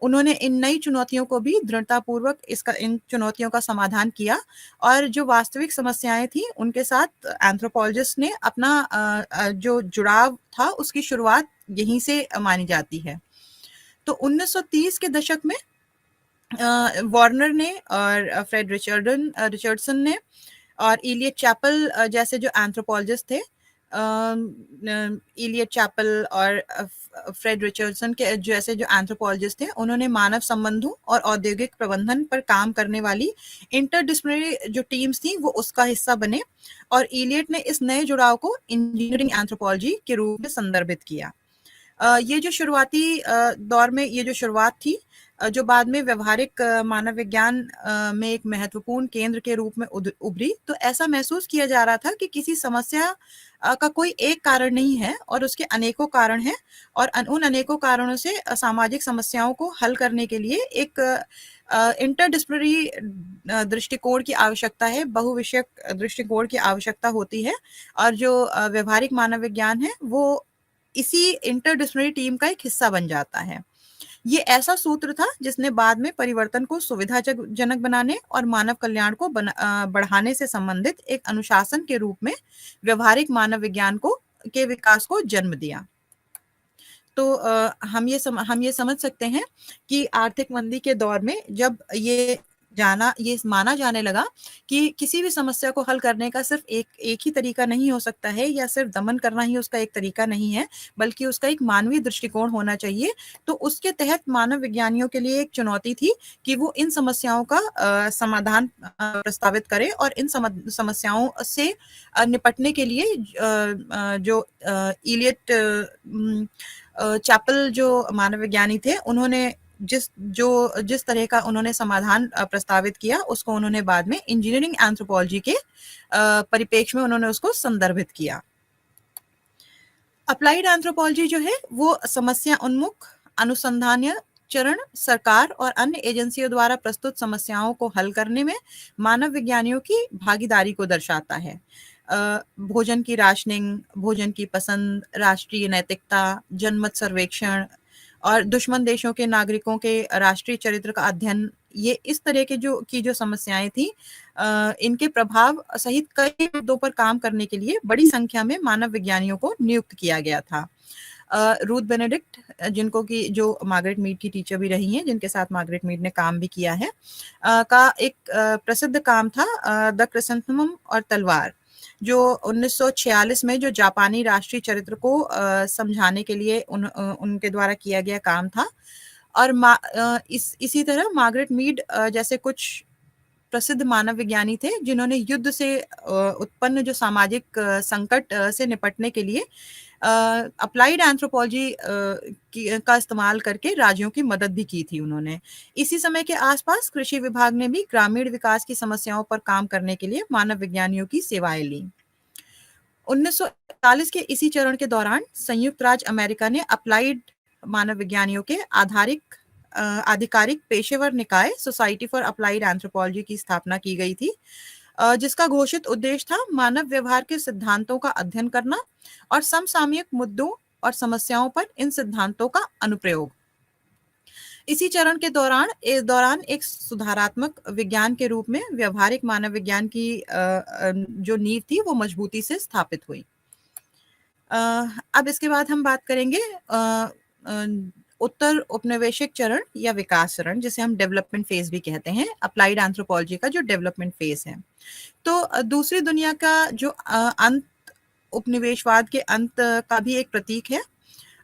उन्होंने इन नई चुनौतियों को भी दृढ़तापूर्वक इन चुनौतियों का समाधान किया और जो वास्तविक समस्याएं थी उनके साथ एंथ्रोपोलॉजिस्ट ने अपना जो जुड़ाव था उसकी शुरुआत यहीं से मानी जाती है। तो 1930 के दशक में वार्नर ने और फ्रेड रिचर्डसन ने और इलियट चैपल जैसे जो एंथ्रोपोलॉजिस्ट थे, इलियट चैपल और फ्रेड रिचर्डसन के जैसे जो एंथ्रोपोलॉजिस्ट थे, उन्होंने मानव संबंधों और औद्योगिक प्रबंधन पर काम करने वाली इंटरडिसिप्लिनरी जो टीम्स थी वो उसका हिस्सा बने और इलियट ने इस नए जुड़ाव को इंजीनियरिंग एंथ्रोपोलॉजी के रूप में संदर्भित किया। ये जो शुरुआती दौर में ये जो शुरुआत थी, जो बाद में व्यवहारिक मानव विज्ञान में एक महत्वपूर्ण केंद्र के रूप में उभरी, तो ऐसा महसूस किया जा रहा था कि किसी समस्या का कोई एक कारण नहीं है और उसके अनेकों कारण हैं और उन अनेकों कारणों से सामाजिक समस्याओं को हल करने के लिए एक इंटरडिसिप्लिनरी दृष्टिकोण की आवश्यकता है, बहुविषयक दृष्टिकोण की आवश्यकता होती है। और जो व्यवहारिक मानव विज्ञान है वो इसी इंटरडिसिप्लिनरी टीम का एक हिस्सा बन जाता है। ये ऐसा सूत्र था जिसने बाद में परिवर्तन को सुविधाजनक बनाने और मानव कल्याण को बढ़ाने से संबंधित एक अनुशासन के रूप में व्यवहारिक मानव विज्ञान के विकास को जन्म दिया। तो हम ये समझ सकते हैं कि आर्थिक मंदी के दौर में जब ये माना जाने लगा कि किसी भी समस्या को हल करने का सिर्फ एक ही तरीका नहीं हो सकता है, या सिर्फ दमन करना ही उसका एक तरीका नहीं है, बल्कि उसका एक मानवीय दृष्टिकोण होना चाहिए। तो उसके तहत मानव विज्ञानियों के लिए एक चुनौती थी कि वो इन समस्याओं का समाधान प्रस्तावित करें, और इन समस्याओं से निपटने के लिए जो इलियट चैपल जो मानव विज्ञानी थे, उन्होंने जिस तरह का उन्होंने समाधान प्रस्तावित किया, उसको उन्होंने बाद में इंजीनियरिंग एंथ्रोपोलॉजी के परिप्रेक्ष्य में उन्होंने उसको संदर्भित किया। अप्लाइड एंथ्रोपोलॉजी जो है वो समस्या उन्मुख अनुसंधानीय चरण सरकार और अन्य एजेंसियों द्वारा प्रस्तुत समस्याओं को हल करने में मानव विज्ञानियों की भागीदारी को दर्शाता है। भोजन की राशनिंग, भोजन की पसंद, राष्ट्रीय नैतिकता, जनमत सर्वेक्षण और दुश्मन देशों के नागरिकों के राष्ट्रीय चरित्र का अध्ययन, ये इस तरह के जो समस्याएं थी, इनके प्रभाव सहित कई मुद्दों पर काम करने के लिए बड़ी संख्या में मानव विज्ञानियों को नियुक्त किया गया था। रूथ बेनेडिक्ट, जो मार्गरेट मीड की टीचर भी रही हैं, जिनके साथ मार्गरेट मीड ने काम भी किया है, का एक प्रसिद्ध काम था द क्रिसेंथेमम और तलवार, जो 1946 में जो जापानी राष्ट्रीय चरित्र को समझाने के लिए उनके द्वारा किया गया काम था। और इसी तरह मार्गरेट मीड जैसे कुछ प्रसिद्ध मानव विज्ञानी थे, जिन्होंने युद्ध से उत्पन्न जो सामाजिक संकट से निपटने के लिए अप्लाइड एंथ्रोपोलॉजी का इस्तेमाल करके राज्यों की मदद भी की थी उन्होंने। इसी समय के आसपास कृषि विभाग ने भी ग्रामीण विकास की समस्याओं पर काम करने के लिए मानव विज्ञानियों की सेवाएं ली। 1941 के इसी चरण के दौरान संयुक्त राज्य अमेरिका ने अप्लाइड मानव विज्ञानियों के आधिकारिक पेशेवर निकाय सोसाइटी फॉर अप्लाइड एंथ्रोपोलॉजी की स्थापना की गई थी, जिसका घोषित उद्देश्य था मानव व्यवहार के सिद्धांतों का अध्ययन करना और समसामयिक मुद्दों और समस्याओं पर इन सिद्धांतों का अनुप्रयोग। इसी चरण के दौरान एक सुधारात्मक विज्ञान के रूप में व्यवहारिक मानव विज्ञान की जो नींव थी वो मजबूती से स्थापित हुई। अब इसके बाद हम बात करेंगे उत्तर औपनिवेशिक चरण या विकास चरण, जिसे हम डेवलपमेंट फेज भी कहते हैं, अप्लाइड एंथ्रोपोलॉजी का जो डेवलपमेंट फेज है। तो दूसरी दुनिया का जो अंत, उपनिवेशवाद के अंत का भी एक प्रतीक है,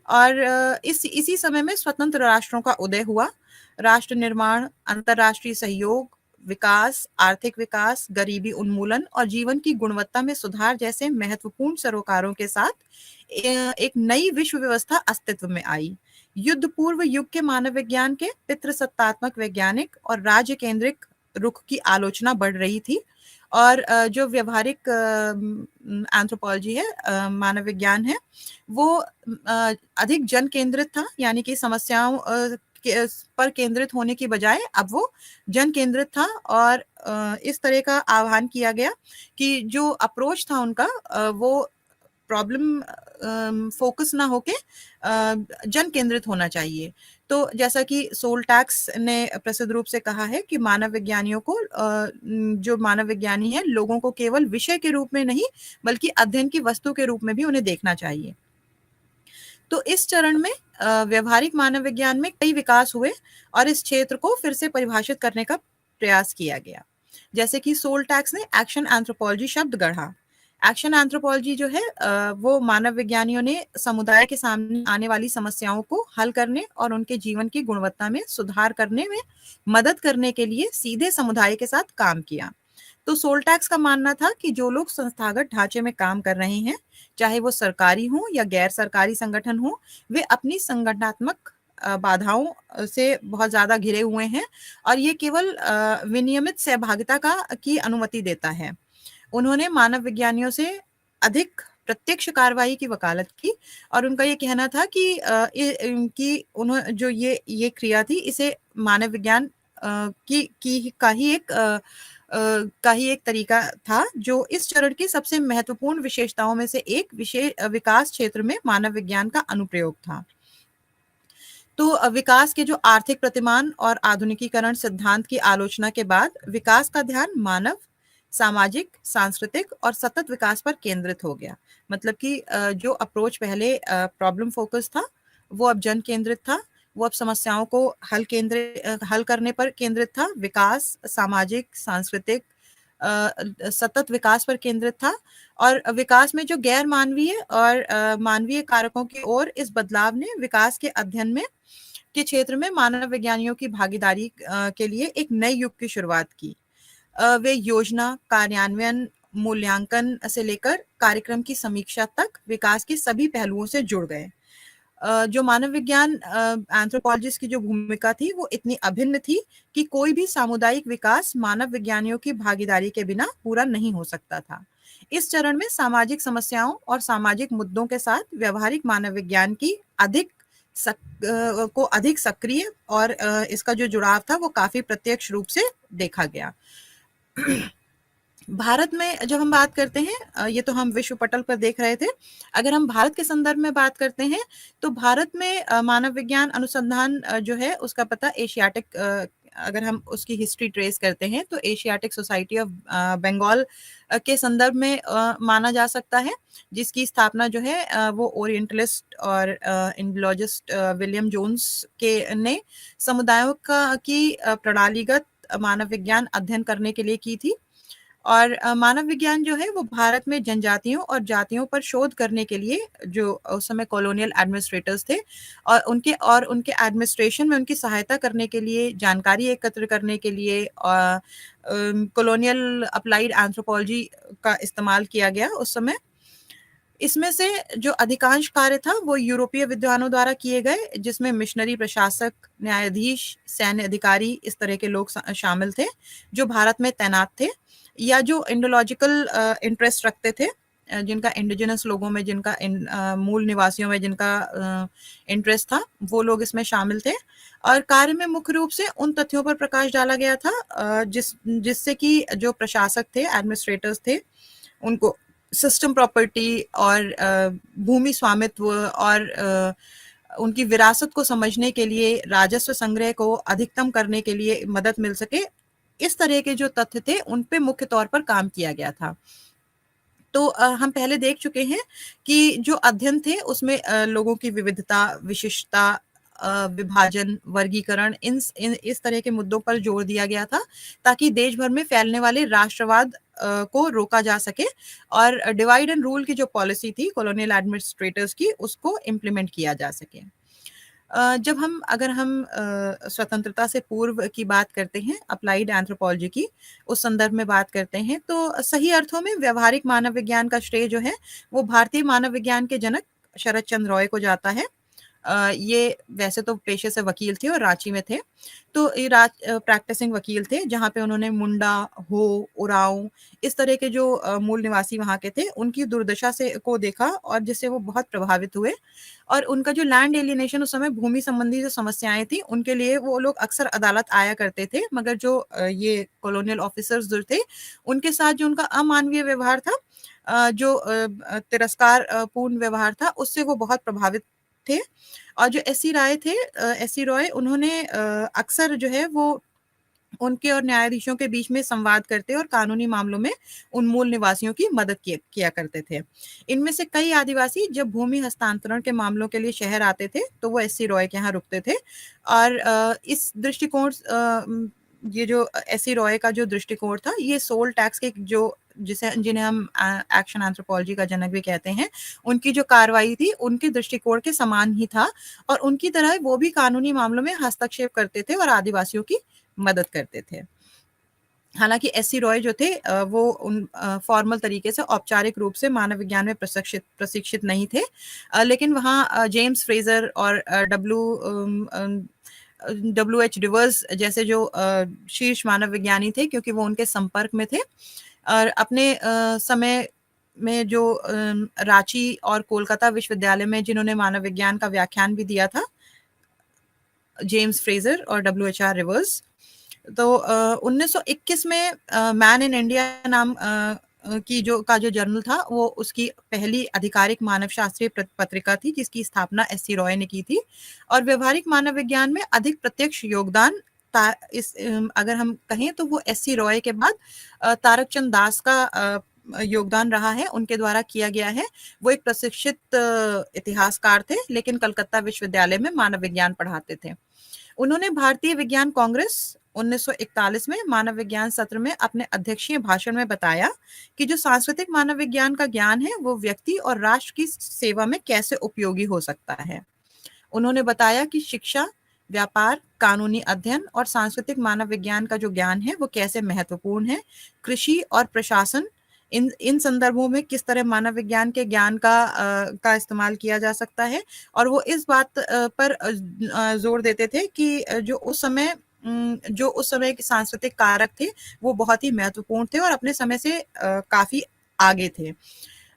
और इसी समय में स्वतंत्र राष्ट्रों का उदय हुआ। राष्ट्र निर्माण, अंतर्राष्ट्रीय सहयोग, विकास, आर्थिक विकास, गरीबी उन्मूलन और जीवन की गुणवत्ता में सुधार जैसे महत्वपूर्ण सरोकारों के साथ एक नई विश्व व्यवस्था अस्तित्व में आई। युद्ध पूर्व युग के मानव विज्ञान के पितृसत्तात्मक वैज्ञानिक और राज्य केंद्रिक रुख की आलोचना बढ़ रही थी, और जो व्यवहारिक एंथ्रोपोलॉजी है, मानव विज्ञान है, वो अधिक जन केंद्रित था, यानी कि समस्याओं पर केंद्रित होने की बजाय अब वो जन केंद्रित था। और इस तरह का आह्वान किया गया कि जो अप्रोच था उनका, वो प्रॉब्लम फोकस ना होके जन केंद्रित होना चाहिए। तो जैसा कि सोल्टैक्स ने प्रसिद्ध रूप से कहा है कि मानव विज्ञानियों को, जो मानव विज्ञानी है, लोगों को केवल विषय के रूप में नहीं बल्कि अध्ययन की वस्तु के रूप में भी उन्हें देखना चाहिए। तो इस चरण में व्यवहारिक मानव विज्ञान में कई विकास हुए और इस क्षेत्र को फिर से परिभाषित करने का प्रयास किया गया। जैसे कि सोल्टैक्स ने एक्शन एंथ्रोपोलॉजी शब्द गढ़ा। एक्शन एंथ्रोपोलॉजी जो है, वो मानव विज्ञानियों ने समुदाय के सामने आने वाली समस्याओं को हल करने और उनके जीवन की गुणवत्ता में सुधार करने में मदद करने के लिए सीधे समुदाय के साथ काम किया। तो सोल्टैक्स का मानना था कि जो लोग संस्थागत ढांचे में काम कर रहे हैं, चाहे वो सरकारी हो या गैर सरकारी संगठन हो, वे अपनी संगठनात्मक बाधाओं से बहुत ज्यादा घिरे हुए हैं, और ये केवल विनियमित सहभागिता की अनुमति देता है। उन्होंने मानव विज्ञानियों से अधिक प्रत्यक्ष कार्रवाई की वकालत की, और उनका ये कहना था कि उन्होंने जो ये क्रिया थी, इसे मानव विज्ञान का ही एक तरीका था, जो इस चरण की सबसे महत्वपूर्ण विशेषताओं में से एक विकास क्षेत्र में मानव विज्ञान का अनुप्रयोग था। तो विकास के जो आर्थिक प्रतिमान और आधुनिकीकरण सिद्धांत की आलोचना के बाद विकास का ध्यान मानव, सामाजिक, सांस्कृतिक और सतत विकास पर केंद्रित हो गया। मतलब कि जो अप्रोच पहले प्रॉब्लम फोकस था, वो अब जन केंद्रित था, वो अब समस्याओं को हल करने पर केंद्रित था, विकास, सामाजिक, सांस्कृतिक सतत विकास पर केंद्रित था, और विकास में जो गैर मानवीय और मानवीय कारकों की ओर इस बदलाव ने विकास के अध्ययन में के क्षेत्र में मानव विज्ञानियों की भागीदारी के लिए एक नए युग की शुरुआत की। वे योजना, कार्यान्वयन, मूल्यांकन से लेकर कार्यक्रम की समीक्षा तक विकास के सभी पहलुओं से जुड़ गए। जो मानव विज्ञान एंथ्रोपोलॉजिस्ट की जो भूमिका थी वो इतनी अभिन्न थी कि कोई भी सामुदायिक विकास मानव विज्ञानियों की भागीदारी के बिना पूरा नहीं हो सकता था। इस चरण में सामाजिक समस्याओं और सामाजिक मुद्दों के साथ व्यवहारिक मानव विज्ञान की अधिक सक्रिय और इसका जो जुड़ाव था वो काफी प्रत्यक्ष रूप से देखा गया। भारत में जब हम बात करते हैं, ये तो हम विश्व पटल पर देख रहे थे, अगर हम भारत के संदर्भ में बात करते हैं तो भारत में मानव विज्ञान अनुसंधान जो है उसका पता एशियाटिक, अगर हम उसकी हिस्ट्री ट्रेस करते हैं तो एशियाटिक सोसाइटी ऑफ बंगाल के संदर्भ में माना जा सकता है, जिसकी स्थापना जो है वो ओरिएंटलिस्ट और इंडोलॉजिस्ट विलियम जोन्स के ने समुदायों की प्रणालीगत मानव विज्ञान अध्ययन करने के लिए की थी। और मानव विज्ञान जो है वो भारत में जनजातियों और जातियों पर शोध करने के लिए जो उस समय कॉलोनियल एडमिनिस्ट्रेटर्स थे और उनके एडमिनिस्ट्रेशन में उनकी सहायता करने के लिए, जानकारी एकत्र करने के लिए कॉलोनियल अप्लाइड एंथ्रोपोलॉजी का इस्तेमाल किया गया उस समय। इसमें से जो अधिकांश कार्य था वो यूरोपीय विद्वानों द्वारा किए गए, जिसमें मिशनरी, प्रशासक, न्यायाधीश, सैन्य अधिकारी, इस तरह के लोग शामिल थे जो भारत में तैनात थे, या जो इंडोलॉजिकल इंटरेस्ट रखते थे, जिनका इंडिजिनस लोगों में, जिनका मूल निवासियों में जिनका इंटरेस्ट था, वो लोग इसमें शामिल थे। और कार्य में मुख्य रूप से उन तथ्यों पर प्रकाश डाला गया था जिससे कि जो प्रशासक थे, एडमिनिस्ट्रेटर्स थे, उनको सिस्टम प्रॉपर्टी और भूमि स्वामित्व और उनकी विरासत को समझने के लिए, राजस्व संग्रह को अधिकतम करने के लिए मदद मिल सके, इस तरह के जो तथ्य थे उन पे मुख्य तौर पर काम किया गया था। तो हम पहले देख चुके हैं कि जो अध्ययन थे उसमें लोगों की विविधता, विशिष्टता, विभाजन, वर्गीकरण, इस तरह के मुद्दों पर जोर दिया गया था ताकि देश भर में फैलने वाले राष्ट्रवाद को रोका जा सके और डिवाइड एंड रूल की जो पॉलिसी थी कॉलोनियल एडमिनिस्ट्रेटर्स की, उसको इम्प्लीमेंट किया जा सके। अगर हम स्वतंत्रता से पूर्व की बात करते हैं, अप्लाइड एंथ्रोपोलॉजी की, उस संदर्भ में बात करते हैं, तो सही अर्थों में व्यवहारिक मानव विज्ञान का श्रेय जो है वो भारतीय मानव विज्ञान के जनक शरद चंद्र रॉय को जाता है। ये वैसे तो पेशे से वकील थे और रांची में थे, तो ये प्रैक्टिसिंग वकील थे, जहाँ पे उन्होंने मुंडा, हो, उरांव, इस तरह के जो मूल निवासी वहाँ के थे उनकी दुर्दशा को देखा और जिससे वो बहुत प्रभावित हुए। और उनका जो लैंड एलियनेशन, उस समय भूमि संबंधी जो समस्याएं थी उनके लिए वो लोग अक्सर अदालत आया करते थे, मगर जो ये कॉलोनियल ऑफिसर्स जो थे उनके साथ जो उनका अमानवीय व्यवहार था, जो तिरस्कार पूर्ण व्यवहार था, उससे वो बहुत प्रभावित थे। और जो एस सी रॉय, उन्होंने अक्सर जो है वो उनके और न्यायाधीशों के बीच में संवाद करते और कानूनी मामलों में उन मूल निवासियों की मदद किया करते थे। इनमें से कई आदिवासी जब भूमि हस्तांतरण के मामलों के लिए शहर आते थे तो वो एस.सी. रॉय के यहाँ रुकते थे। और इस दृष्टिकोण ये जो एस.सी. रॉय का जो दृष्टिकोण था, ये सोल टैक्स के जिन्हें हम एक्शन एंथ्रोपोलॉजी का जनक भी कहते हैं, उनकी जो कार्रवाई थी उनके दृष्टिकोण के समान ही था और उनकी तरह वो भी कानूनी मामलों में हस्तक्षेप करते थे और आदिवासियों की मदद करते थे। हालांकि एस.सी. रॉय जो थे वो फॉर्मल तरीके से, औपचारिक रूप से मानव विज्ञान में प्रशिक्षित नहीं थे, लेकिन वहाँ जेम्स फ्रेजर और डब्ल्यू.एच. रिवर्स जैसे जो शीर्ष मानव विज्ञानी थे, क्योंकि वो उनके संपर्क में थे। और अपने समय में जो रांची और कोलकाता विश्वविद्यालय में जिन्होंने मानव विज्ञान का व्याख्यान भी दिया था, जेम्स फ्रेजर और डब्ल्यू.एच.आर. रिवर्स, तो 1921 में मैन इन इंडिया नाम की जो जर्नल था, वो उसकी पहली आधिकारिक मानव शास्त्रीय पत्रिका थी, जिसकी स्थापना एस.सी. रॉय ने की थी। और व्यवहारिक मानव विज्ञान में अधिक प्रत्यक्ष योगदान अगर हम कहें तो वो एस.सी. रॉय के बाद तारकचंद दास का योगदान रहा है उनके द्वारा किया गया है। वो एक प्रशिक्षित इतिहासकार थे, लेकिन कलकत्ता विश्वविद्यालय में मानव विज्ञान पढ़ाते थे। उन्होंने भारतीय विज्ञान कांग्रेस 1941 में मानव विज्ञान सत्र में अपने अध्यक्षीय भाषण में बताया कि जो सांस्कृतिक मानव विज्ञान का ज्ञान है वो व्यक्ति और राष्ट्र की सेवा में कैसे उपयोगी हो सकता है। उन्होंने बताया कि शिक्षा, व्यापार, कानूनी अध्ययन और सांस्कृतिक मानव विज्ञान का जो ज्ञान है वो कैसे महत्वपूर्ण है। कृषि और प्रशासन, इन इन संदर्भों में किस तरह मानव विज्ञान के ज्ञान का इस्तेमाल किया जा सकता है। और वो इस बात पर जोर देते थे कि जो उस समय के सांस्कृतिक कारक थे वो बहुत ही महत्वपूर्ण थे और अपने समय से काफी आगे थे।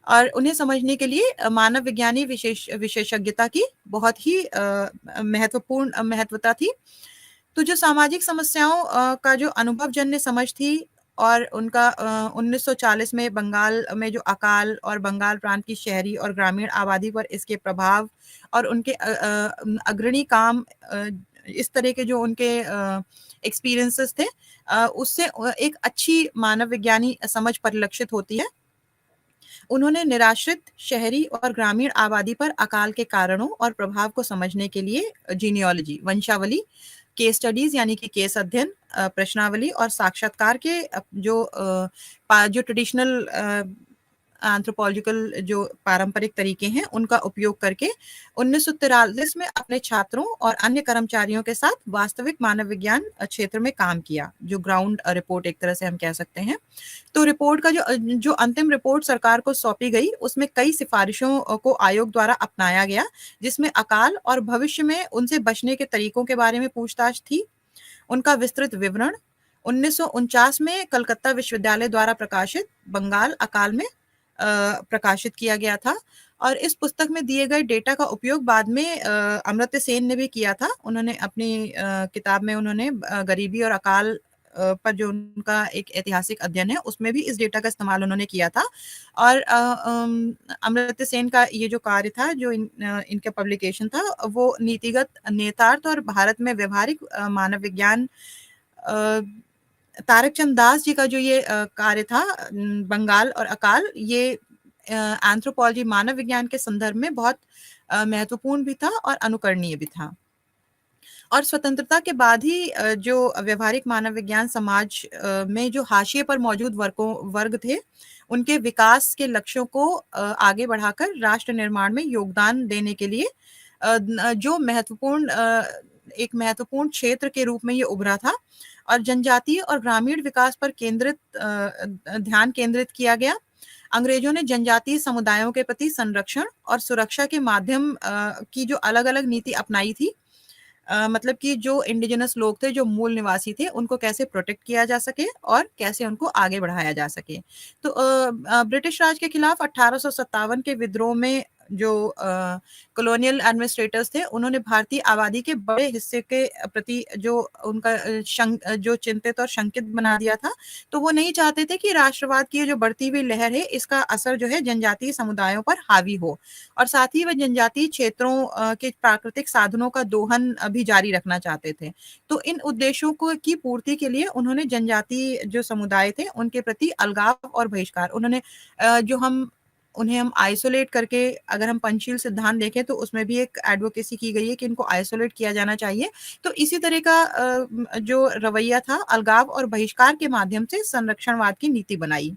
और उन्हें समझने के लिए मानव विज्ञानी विशेषज्ञता की बहुत ही महत्वपूर्ण महत्वता थी। तो जो सामाजिक समस्याओं का जो अनुभवजन्य समझ थी और उनका 1940 में बंगाल में जो अकाल और बंगाल प्रांत की शहरी और ग्रामीण आबादी पर इसके प्रभाव और उनके अग्रणी काम, इस तरह के जो उनके एक्सपीरियंसेस थे, उससे एक अच्छी मानव विज्ञानी समझ परिलक्षित होती है। उन्होंने निराश्रित शहरी और ग्रामीण आबादी पर अकाल के कारणों और प्रभाव को समझने के लिए जीनियोलॉजी, वंशावली, केस स्टडीज यानी कि केस अध्ययन, प्रश्नावली और साक्षात्कार के जो ट्रेडिशनल एंथ्रोपोलॉजिकल जो पारंपरिक तरीके हैं उनका उपयोग करके 1943 में अपने छात्रों और अन्य कर्मचारियों के साथ वास्तविक मानव विज्ञान क्षेत्र में काम किया, जो ग्राउंड रिपोर्ट एक तरह से हम कह सकते हैं। तो रिपोर्ट का जो अंतिम रिपोर्ट सरकार को सौंपी गई उसमें कई सिफारिशों को आयोग द्वारा अपनाया गया, जिसमें अकाल और भविष्य में उनसे बचने के तरीकों के बारे में पूछताछ थी। उनका विस्तृत विवरण 1949 में कलकत्ता विश्वविद्यालय द्वारा प्रकाशित बंगाल अकाल में प्रकाशित किया गया था। और इस पुस्तक में दिए गए डेटा का उपयोग बाद में अमर्त्य सेन ने भी किया था। उन्होंने अपनी किताब में उन्होंने गरीबी और अकाल पर जो उनका एक ऐतिहासिक अध्ययन है उसमें भी इस डेटा का इस्तेमाल उन्होंने किया था। और अमर्त्य सेन का ये जो कार्य था, जो इनका पब्लिकेशन था, वो नीतिगत नेतार्थ और भारत में व्यवहारिक मानव विज्ञान, तारकचंद दास जी का जो ये कार्य था बंगाल और अकाल, ये एंथ्रोपोलॉजी मानव विज्ञान के संदर्भ में बहुत महत्वपूर्ण भी था और अनुकरणीय भी था। और स्वतंत्रता के बाद ही जो व्यवहारिक मानव विज्ञान समाज में जो हाशिए पर मौजूद वर्ग थे, उनके विकास के लक्ष्यों को आगे बढ़ाकर राष्ट्र निर्माण में योगदान देने के लिए जो एक महत्वपूर्ण क्षेत्र के रूप में ये उभरा था। और जनजातीय और ग्रामीण विकास पर ध्यान केंद्रित किया गया। अंग्रेजों ने जनजातीय समुदायों के प्रति संरक्षण और सुरक्षा के माध्यम की जो अलग-अलग नीति अपनाई थी, मतलब कि जो इंडिजिनस लोग थे, जो मूल निवासी थे, उनको कैसे प्रोटेक्ट किया जा सके और कैसे उनको आगे बढ़ाया जा सके। तो ब्रिटिश राज के खिलाफ 1857 के विद्रोह में जो कॉलोनियल एडमिनिस्ट्रेटर्स थे, उन्होंने भारतीय आबादी के बड़े हिस्से के प्रति जो उनका जो चिंतित और शंकित बना दिया था। तो वो नहीं चाहते थे कि राष्ट्रवाद की जो बढ़ती हुई लहर है, इसका असर जो है जनजातीय समुदायों पर हावी हो, और साथ ही वह जनजातीय क्षेत्रों के प्राकृतिक साधनों का दोहन भी जारी रखना चाहते थे। तो इन उद्देश्यों को की पूर्ति के लिए उन्होंने जनजातीय जो समुदाय थे उनके प्रति अलगाव और बहिष्कार, उन्होंने उन्हें हम आइसोलेट करके, अगर हम पंचशील सिद्धांत देखें तो उसमें भी एक एडवोकेसी की गई है कि इनको आइसोलेट किया जाना चाहिए। तो इसी तरह का जो रवैया था, अलगाव और बहिष्कार के माध्यम से संरक्षणवाद की नीति बनाई।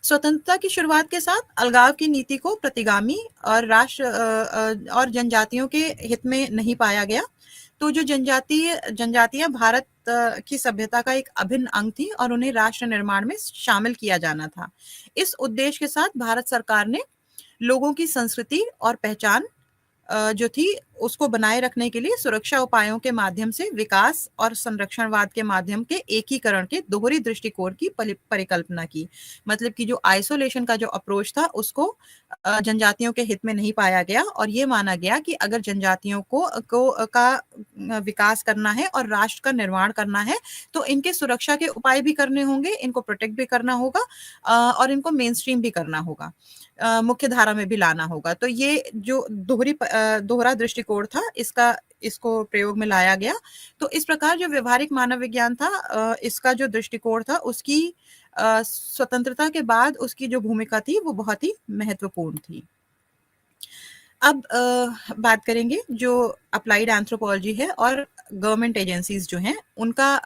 स्वतंत्रता की शुरुआत के साथ अलगाव की नीति को प्रतिगामी और और जनजातियों के हित में नहीं पाया गया। तो जो जनजातियां भारत की सभ्यता का एक अभिन्न अंग थी और उन्हें राष्ट्र निर्माण में शामिल किया जाना था। इस उद्देश्य के साथ भारत सरकार ने लोगों की संस्कृति और पहचान जो थी उसको बनाए रखने के लिए सुरक्षा उपायों के माध्यम से विकास और संरक्षणवाद के माध्यम के एकीकरण के दोहरी दृष्टिकोण की परिकल्पना की। मतलब कि जो आइसोलेशन का जो अप्रोच था उसको जनजातियों के हित में नहीं पाया गया, और ये माना गया कि अगर जनजातियों का विकास करना है और राष्ट्र का निर्माण करना है तो इनके सुरक्षा के उपाय भी करने होंगे, इनको प्रोटेक्ट भी करना होगा और इनको मेन स्ट्रीम भी करना होगा, मुख्य धारा में भी लाना होगा। तो ये जो दोहरा दृष्टिकोण था, इसको प्रयोग में लाया गया। तो इस प्रकार जो व्यवहारिक मानव विज्ञान था, इसका जो दृष्टिकोण था उसकी स्वतंत्रता के बाद उसकी जो भूमिका थी वो बहुत ही महत्वपूर्ण थी। अब बात करेंगे जो अप्लाइड एंथ्रोपोलॉजी है और गवर्नमेंट एजेंसीज जो हैं उनका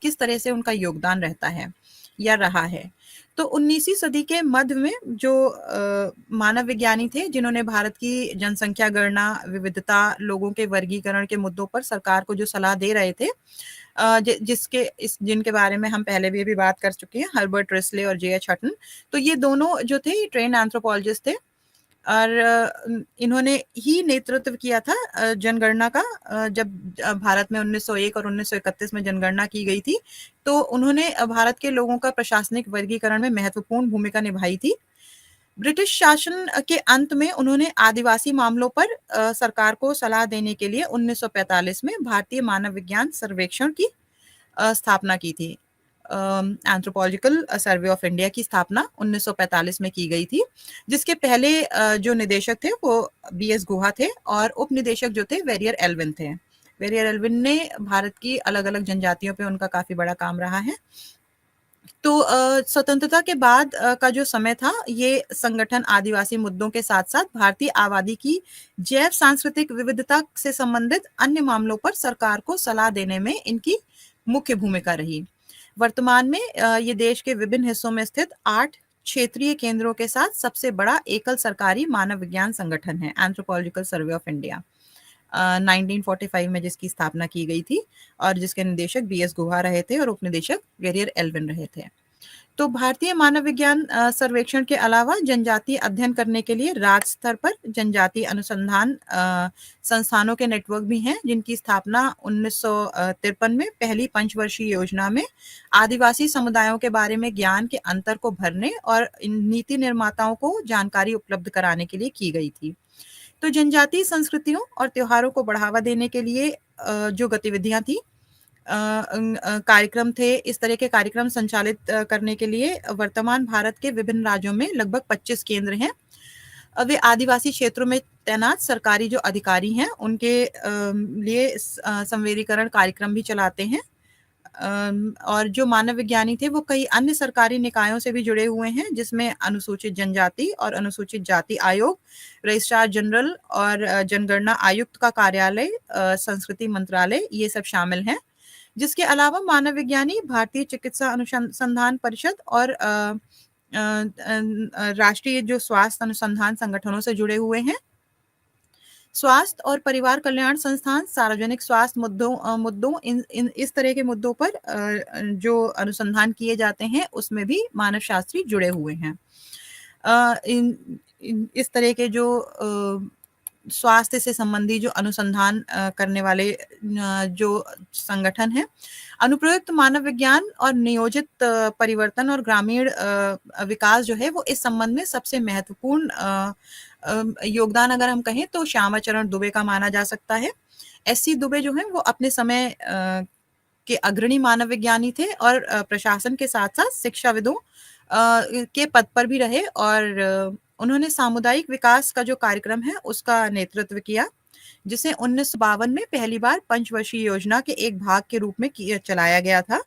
किस तरह से उनका योगदान रहता है या रहा है। तो 19वीं सदी के मध्य में जो मानव विज्ञानी थे जिन्होंने भारत की जनसंख्या गणना, विविधता, लोगों के वर्गीकरण के मुद्दों पर सरकार को जो सलाह दे रहे थे, जिनके बारे में हम पहले भी अभी बात कर चुके हैं, हर्बर्ट रिस्ले और जे.एच. हटन। तो ये दोनों जो थे ट्रेन एंथ्रोपोलॉजिस्ट थे और इन्होंने ही नेतृत्व किया था जनगणना का। जब भारत में 1901 और 1931 में जनगणना की गई थी, तो उन्होंने भारत के लोगों का प्रशासनिक वर्गीकरण में महत्वपूर्ण भूमिका निभाई थी। ब्रिटिश शासन के अंत में उन्होंने आदिवासी मामलों पर सरकार को सलाह देने के लिए 1945 में भारतीय मानव विज्ञान सर्वेक्षण की स्थापना की थी। एंथ्रोपोलॉजिकल सर्वे ऑफ इंडिया की स्थापना 1945 में की गई थी, जिसके पहले जो निदेशक थे वो बी.एस. गुहा थे और उप निदेशक जो थे वेरियर एल्विन थे। वेरियर एल्विन ने भारत की अलग-अलग जनजातियों पे उनका काफी बड़ा काम रहा है। तो स्वतंत्रता के बाद का जो समय था, ये संगठन आदिवासी मुद्दों के साथ-साथ भारतीय आबादी की जैव सांस्कृतिक विविधता से संबंधित अन्य मामलों पर सरकार को सलाह देने में इनकी मुख्य भूमिका रही। वर्तमान में ये देश के विभिन्न हिस्सों में स्थित 8 क्षेत्रीय केंद्रों के साथ सबसे बड़ा एकल सरकारी मानव विज्ञान संगठन है, एंथ्रोपोलॉजिकल सर्वे ऑफ इंडिया। 1945 में जिसकी स्थापना की गई थी और जिसके निदेशक बी.एस. गुहा रहे थे और उपनिदेशक वेरियर एल्विन रहे थे। तो भारतीय मानव विज्ञान सर्वेक्षण के अलावा जनजातीय अध्ययन करने के लिए राज्य स्तर पर जनजातीय अनुसंधान संस्थानों के नेटवर्क भी हैं, जिनकी स्थापना 1953 में पहली पंचवर्षीय योजना में आदिवासी समुदायों के बारे में ज्ञान के अंतर को भरने और नीति निर्माताओं को जानकारी उपलब्ध कराने के लिए की गई थी। तो जनजातीय संस्कृतियों और त्योहारों को बढ़ावा देने के लिए जो गतिविधियां थी, कार्यक्रम थे, इस तरह के कार्यक्रम संचालित करने के लिए वर्तमान भारत के विभिन्न राज्यों में लगभग 25 केंद्र हैं। वे आदिवासी क्षेत्रों में तैनात सरकारी जो अधिकारी हैं उनके लिए संवेदीकरण कार्यक्रम भी चलाते हैं। और जो मानव विज्ञानी थे वो कई अन्य सरकारी निकायों से भी जुड़े हुए हैं, जिसमें अनुसूचित जनजाति और अनुसूचित जाति आयोग, रजिस्ट्रार जनरल और जनगणना आयुक्त का कार्यालय, संस्कृति मंत्रालय, ये सब शामिल हैं। जिसके अलावा मानव विज्ञानी भारतीय चिकित्सा अनुसंधान परिषद और राष्ट्रीय जो स्वास्थ्य अनुसंधान संगठनों से जुड़े हुए हैं। स्वास्थ्य और परिवार कल्याण संस्थान सार्वजनिक स्वास्थ्य मुद्दों इस तरह के मुद्दों पर जो अनुसंधान किए जाते हैं उसमें भी मानव शास्त्री जुड़े हुए हैं। इस तरह के जो स्वास्थ्य से संबंधी जो अनुसंधान करने वाले जो संगठन हैं, अनुप्रयुक्त मानव विज्ञान और नियोजित परिवर्तन और ग्रामीण विकास जो है वो इस संबंध में सबसे महत्वपूर्ण योगदान अगर हम कहें तो श्यामा चरण दुबे का माना जा सकता है। एस.सी. दुबे जो हैं वो अपने समय के अग्रणी मानव विज्ञानी थे और प्रशासन के साथ-साथ शिक्षाविदों के पद पर भी रहे और उन्होंने सामुदायिक विकास का जो कार्यक्रम है उसका नेतृत्व किया, जिसे 1952 में पहली बार पंचवर्षीय योजना के एक भाग के रूप में चलाया गया था,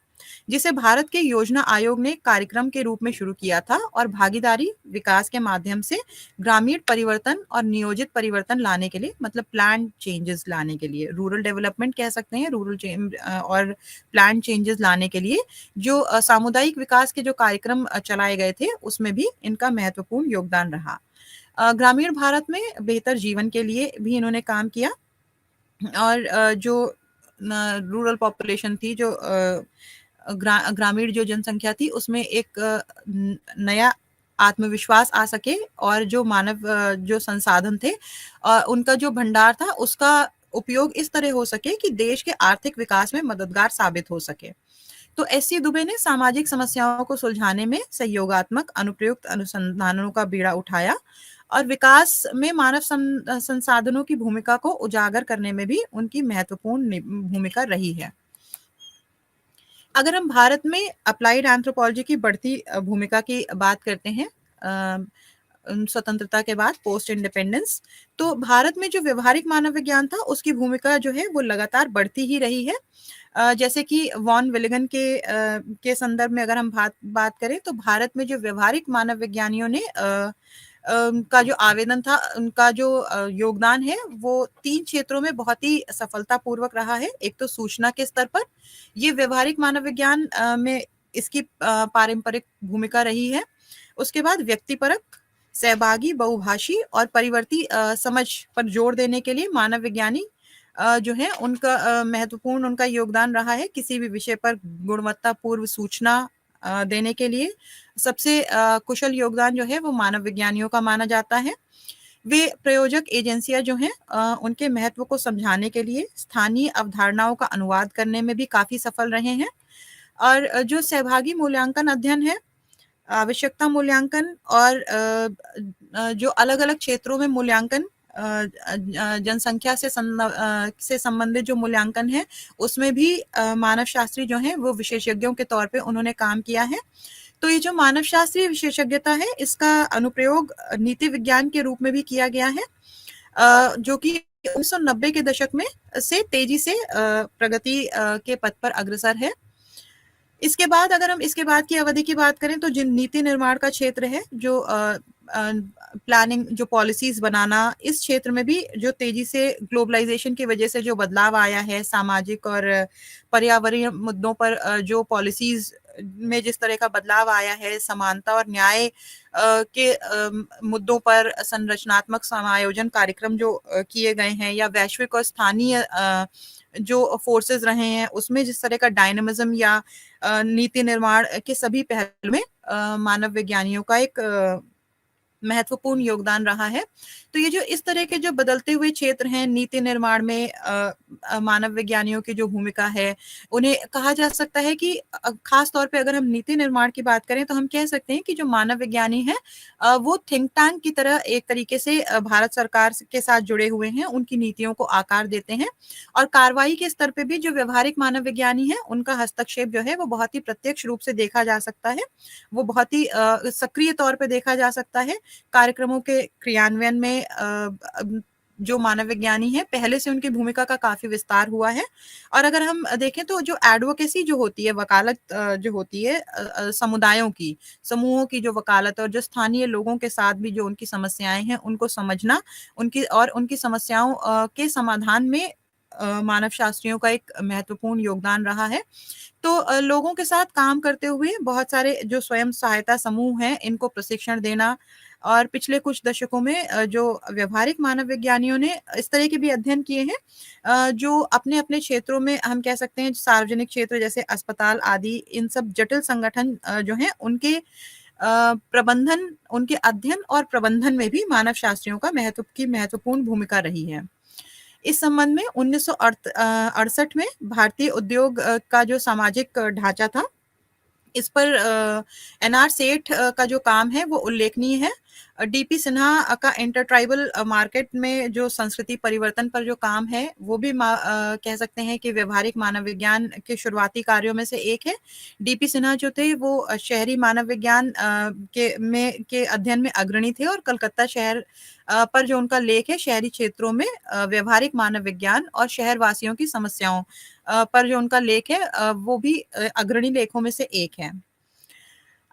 जिसे भारत के योजना आयोग ने कार्यक्रम के रूप में शुरू किया था और भागीदारी विकास के माध्यम से ग्रामीण परिवर्तन और नियोजित परिवर्तन लाने के लिए, मतलब प्लान चेंजेस लाने के लिए, रूरल डेवलपमेंट कह सकते हैं, और प्लान चेंजेस लाने के लिए जो सामुदायिक विकास के जो कार्यक्रम चलाए गए थे उसमें भी इनका महत्वपूर्ण योगदान रहा। ग्रामीण भारत में बेहतर जीवन के लिए भी इन्होंने काम किया और जो रूरल पॉपुलेशन थी, जो ग्रामीण जो जनसंख्या थी उसमें एक नया आत्मविश्वास आ सके और जो मानव जो संसाधन थे उनका जो भंडार था उसका उपयोग इस तरह हो सके कि देश के आर्थिक विकास में मददगार साबित हो सके। तो एस.सी. दुबे ने सामाजिक समस्याओं को सुलझाने में सहयोगात्मक अनुप्रयुक्त अनुसंधानों का बीड़ा उठाया और विकास में मानव संसाधनों की भूमिका को उजागर करने में भी उनकी महत्वपूर्ण भूमिका रही है। अगर हम भारत में अप्लाइड एंथ्रोपोलॉजी की बढ़ती भूमिका की बात करते हैं, स्वतंत्रता के बाद, पोस्ट इंडिपेंडेंस। तो भारत में जो व्यवहारिक मानव विज्ञान था, उसकी भूमिका जो है वो लगातार बढ़ती ही रही है। जैसे कि वॉन विलिगन के संदर्भ में अगर हम बात करें, तो भारत में जो व्यवहारिक मानव विज्ञानियों ने का जो आवेदन था, उनका जो योगदान है, वो 3 क्षेत्रों में बहुत ही सफलतापूर्वक रहा है। एक तो सूचना के स्तर पर, ये व्यवहारिक मानव विज्ञान में इसकी पारंपरिक भूमिका रही है। उसके बाद व्यक्तिपरक, सहभागी, बहुभाषी और परिवर्ती समझ पर जोर देने के लिए मानव विज्ञानी जो है उनका महत्वपूर्ण उनका योगदान रहा है। किसी भी विषय पर गुणवत्तापूर्व सूचना देने के लिए सबसे कुशल योगदान जो है वो मानव विज्ञानियों का माना जाता है। वे प्रयोजक एजेंसियां जो हैं उनके महत्व को समझाने के लिए स्थानीय अवधारणाओं का अनुवाद करने में भी काफी सफल रहे हैं। और जो सहभागी मूल्यांकन अध्ययन है, आवश्यकता मूल्यांकन और जो अलग-अलग क्षेत्रों में मूल्यांकन, जनसंख्या से संबंधित जो मूल्यांकन है, उसमें भी मानव शास्त्री जो हैं वो विशेषज्ञों के तौर पे उन्होंने काम किया है। तो ये जो मानव शास्त्रीय विशेषज्ञता है, इसका अनुप्रयोग नीति विज्ञान के रूप में भी किया गया है, जो कि 1990 के दशक में से तेजी से प्रगति के पथ पर अग्रसर है। इसके बाद अगर हम इसके बाद की अवधि की बात करें, तो जिन नीति निर्माण का क्षेत्र है, जो प्लानिंग, जो पॉलिसीज बनाना, इस क्षेत्र में भी जो तेजी से ग्लोबलाइजेशन की वजह से जो बदलाव आया है, सामाजिक और पर्यावरणीय मुद्दों पर जो पॉलिसीज में जिस तरह का बदलाव आया है, समानता और न्याय के मुद्दों पर संरचनात्मक समायोजन कार्यक्रम जो किए गए हैं, या वैश्विक और स्थानीय जो फोर्सेस रहे हैं, उसमें जिस तरह का डायनामिज्म या नीति निर्माण के सभी पहलू में मानव विज्ञानियों का एक महत्वपूर्ण योगदान रहा है। तो ये जो इस तरह के जो बदलते हुए क्षेत्र हैं नीति निर्माण में, मानव विज्ञानियों की जो भूमिका है, उन्हें कहा जा सकता है कि खास तौर पे अगर हम नीति निर्माण की बात करें, तो हम कह सकते हैं कि जो मानव विज्ञानी हैं वो थिंक टैंक की तरह एक तरीके से भारत सरकार के साथ जुड़े हुए हैं, उनकी नीतियों को आकार देते हैं। और कार्रवाई के स्तर पे भी जो व्यवहारिक मानव विज्ञानी हैं, उनका हस्तक्षेप जो है वो बहुत ही प्रत्यक्ष रूप से देखा जा सकता है, वो बहुत ही सक्रिय तौर पे देखा जा सकता है। कार्यक्रमों के क्रियान्वयन में जो मानव विज्ञानी हैं, पहले से उनकी भूमिका का काफी विस्तार हुआ है। और अगर हम देखें, तो जो एडवोकेसी जो होती है, वकालत जो होती है समुदायों की, समूहों की जो वकालत, और जो स्थानीय लोगों के साथ भी जो उनकी समस्याएं हैं उनको समझना, उनकी समस्याओं के समाधान में मानव शास्त्रियों का एक महत्वपूर्ण योगदान रहा है। तो लोगों के साथ काम करते हुए बहुत सारे जो स्वयं सहायता समूह हैं, इनको प्रशिक्षण देना, और पिछले कुछ दशकों में जो व्यवहारिक मानव विज्ञानियों ने इस तरह के भी अध्ययन किए हैं, जो अपने-अपने क्षेत्रों में, हम कह सकते हैं सार्वजनिक क्षेत्र जैसे अस्पताल आदि, इन सब जटिल संगठन जो हैं, उनके प्रबंधन, उनके अध्ययन और प्रबंधन में भी मानव शास्त्रियों का महत्वपूर्ण भूमिका रही है। इस संबंध में 1968 में भारतीय उद्योग का जो सामाजिक ढांचा था, इस पर एनआर सेठ का जो काम है वो उल्लेखनीय है। डीपी सिन्हा का इंटरट्राइबल मार्केट में जो संस्कृति परिवर्तन पर जो काम है, वो भी कह सकते हैं कि व्यवहारिक मानव विज्ञान के शुरुआती कार्यों में से एक है। डीपी सिन्हा जो थे वो शहरी मानव विज्ञान के अध्ययन में अग्रणी थे, और कलकत्ता शहर पर जो उनका लेख है, शहरी क्षेत्रों में व्यवहारिक मानव विज्ञान और शहरवासियों की समस्याओं पर जो उनका लेख है, वो भी अग्रणी लेखों में से एक है।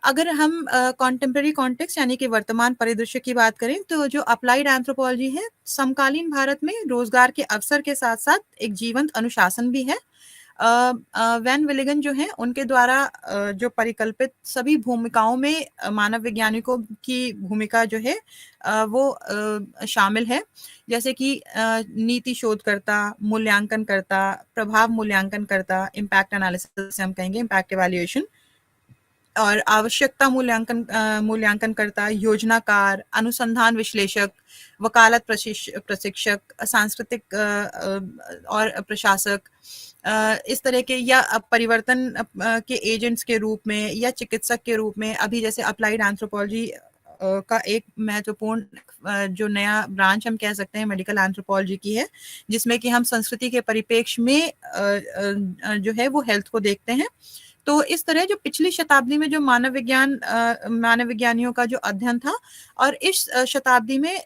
अगर हम कॉन्टेम्परेरी कॉन्टेक्स्ट यानी कि वर्तमान परिदृश्य की बात करें, तो जो अप्लाइड एंथ्रोपोलॉजी है, समकालीन भारत में रोजगार के अवसर के साथ साथ एक जीवंत अनुशासन भी है। वैन विलिगन जो हैं, उनके द्वारा जो परिकल्पित सभी भूमिकाओं में मानव वैज्ञानिकों की भूमिका जो है वो शामिल है, जैसे कि नीति शोधकर्ता, मूल्यांकनकर्ता, प्रभाव मूल्यांकनकर्ता, इम्पैक्ट एनालिसिस से हम कहेंगे, इम्पैक्ट इवैल्यूएशन, और आवश्यकता मूल्यांकनकर्ता, योजनाकार, अनुसंधान विश्लेषक, वकालत प्रशिक्षक, सांस्कृतिक और प्रशासक, इस तरह के, या परिवर्तन के एजेंट्स के रूप में, या चिकित्सक के रूप में। अभी जैसे अप्लाइड एंथ्रोपोलॉजी का एक महत्वपूर्ण जो नया ब्रांच हम कह सकते हैं मेडिकल एंथ्रोपोलॉजी की है, जिसमें कि हम संस्कृति के परिप्रेक्ष्य में जो है वो हेल्थ को देखते हैं। तो इस तरह जो पिछली शताब्दी में जो मानव विज्ञानियों का जो अध्ययन था, और इस शताब्दी में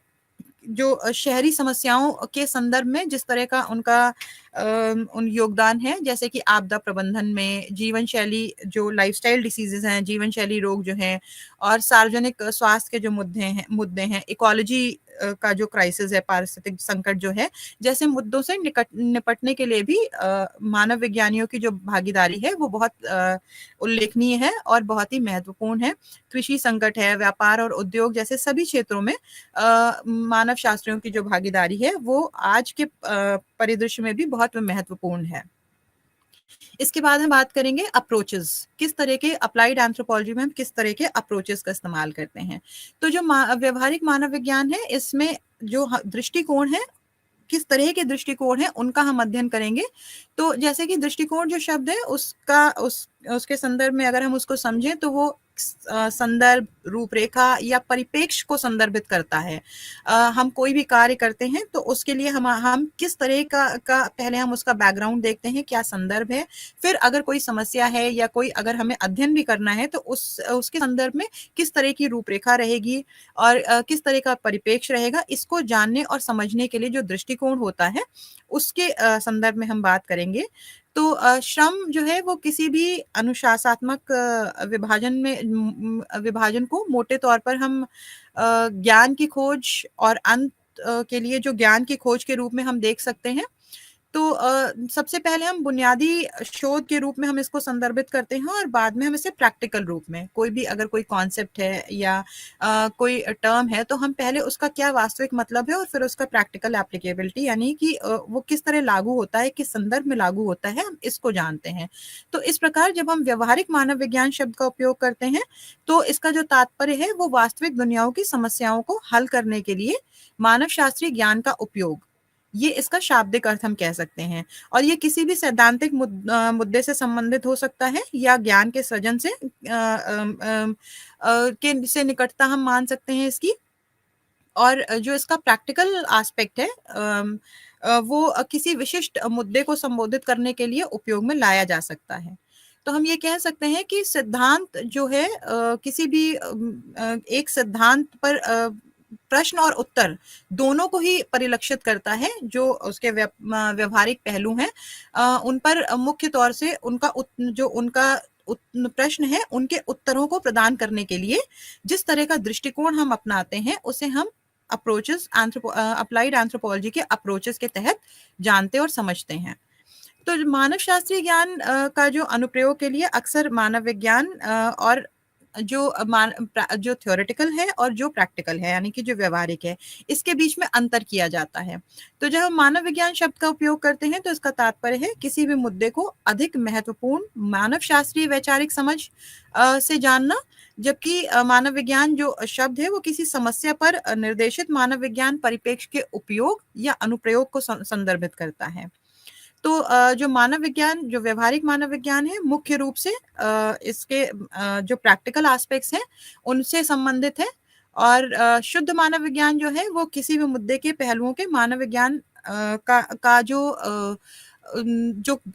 जो शहरी समस्याओं के संदर्भ में जिस तरह का उनका उन योगदान है, जैसे कि आपदा प्रबंधन में, जीवन शैली जो लाइफस्टाइल डिसीजेज हैं, जीवन शैली रोग जो हैं, और सार्वजनिक स्वास्थ्य के जो मुद्दे हैं, इकोलॉजी का जो क्राइसिस है, पारिस्थितिक संकट जो है, जैसे मुद्दों से निपटने के लिए भी मानव विज्ञानियों की जो भागीदारी है वो बहुत उल्लेखनीय है और बहुत ही महत्वपूर्ण है। कृषि संकट है, व्यापार और उद्योग जैसे सभी क्षेत्रों में मानव शास्त्रियों की जो भागीदारी है वो आज के परिदृश्य में भी बहुत महत्वपूर्ण है। इसके बाद हम बात करेंगे अप्रोचेस, किस तरह के अप्लाइड एंथ्रोपोलॉजी में हम किस तरह के अप्रोचेस का इस्तेमाल करते हैं। तो जो व्यवहारिक मानव विज्ञान है, इसमें जो दृष्टिकोण है, किस तरह के दृष्टिकोण है उनका हम अध्ययन करेंगे। तो जैसे कि दृष्टिकोण जो शब्द है उसके संदर्भ में अगर हम उसको समझें तो वो संदर्भ, रूपरेखा या परिप्रेक्ष्य को संदर्भित करता है। हम कोई भी कार्य करते हैं तो उसके लिए हम किस तरह का पहले हम उसका बैकग्राउंड देखते हैं, क्या संदर्भ है, फिर अगर कोई समस्या है या कोई अगर हमें अध्ययन भी करना है तो उसके संदर्भ में किस तरह की रूपरेखा रहेगी और किस तरह का परिप्रेक्ष्य रहेगा, इसको जानने और समझने के लिए जो दृष्टिकोण होता है उसके संदर्भ में हम बात करेंगे। तो श्रम जो है वो किसी भी अनुशासनात्मक विभाजन को मोटे तौर पर हम ज्ञान की खोज और अंत के लिए जो ज्ञान की खोज के रूप में हम देख सकते हैं। तो सबसे पहले हम बुनियादी शोध के रूप में हम इसको संदर्भित करते हैं और बाद में हम इसे प्रैक्टिकल रूप में, कोई भी अगर कोई कॉन्सेप्ट है या कोई टर्म है तो हम पहले उसका क्या वास्तविक मतलब है और फिर उसका प्रैक्टिकल एप्लीकेबिलिटी, यानी कि वो किस तरह लागू होता है, किस संदर्भ में लागू होता है, हम इसको जानते हैं। तो इस प्रकार जब हम व्यवहारिक मानव विज्ञान शब्द का उपयोग करते हैं तो इसका जो तात्पर्य है वो वास्तविक दुनियाओं की समस्याओं को हल करने के लिए मानव शास्त्रीय ज्ञान का उपयोग, ये इसका शाब्दिक अर्थ हम कह सकते हैं। और ये किसी भी सैद्धांतिक मुद्दे से संबंधित हो सकता है या ज्ञान के सृजन से निकटता हम मान सकते हैं इसकी। और जो इसका प्रैक्टिकल एस्पेक्ट है वो किसी विशिष्ट मुद्दे को संबोधित करने के लिए उपयोग में लाया जा सकता है। तो हम ये कह सकते हैं कि सिद्धांत जो है किसी भी एक सिद्धांत पर प्रश्न और उत्तर दोनों को ही परिलक्षित करता है। जो उसके व्यवहारिक पहलू हैं उन पर मुख्य तौर से उनका प्रश्न है उनके उत्तरों को प्रदान करने के लिए जिस तरह का दृष्टिकोण हम अपनाते हैं उसे हम अप्लाइड एंथ्रोपोलॉजी के अप्रोचेस के तहत जानते और समझते हैं। तो मानव शास्त्रीय ज्ञान का जो अनुप्रयोग के लिए अक्सर मानव विज्ञान और जो थ्योरेटिकल है और जो प्रैक्टिकल है, यानी कि जो व्यवहारिक है, इसके बीच में अंतर किया जाता है। तो जब हम मानव विज्ञान शब्द का उपयोग करते हैं तो इसका तात्पर्य है किसी भी मुद्दे को अधिक महत्वपूर्ण मानव शास्त्रीय वैचारिक समझ से जानना, जबकि मानव विज्ञान जो शब्द है वो किसी समस्या पर निर्देशित मानव विज्ञान परिप्रेक्ष्य के उपयोग या अनुप्रयोग को संदर्भित करता है। तो जो मानव विज्ञान, जो व्यवहारिक मानव विज्ञान है, मुख्य रूप से इसके जो प्रैक्टिकल एस्पेक्ट्स हैं उनसे संबंधित है। और शुद्ध मानव विज्ञान जो है वो किसी भी मुद्दे के पहलुओं के मानव विज्ञान का जो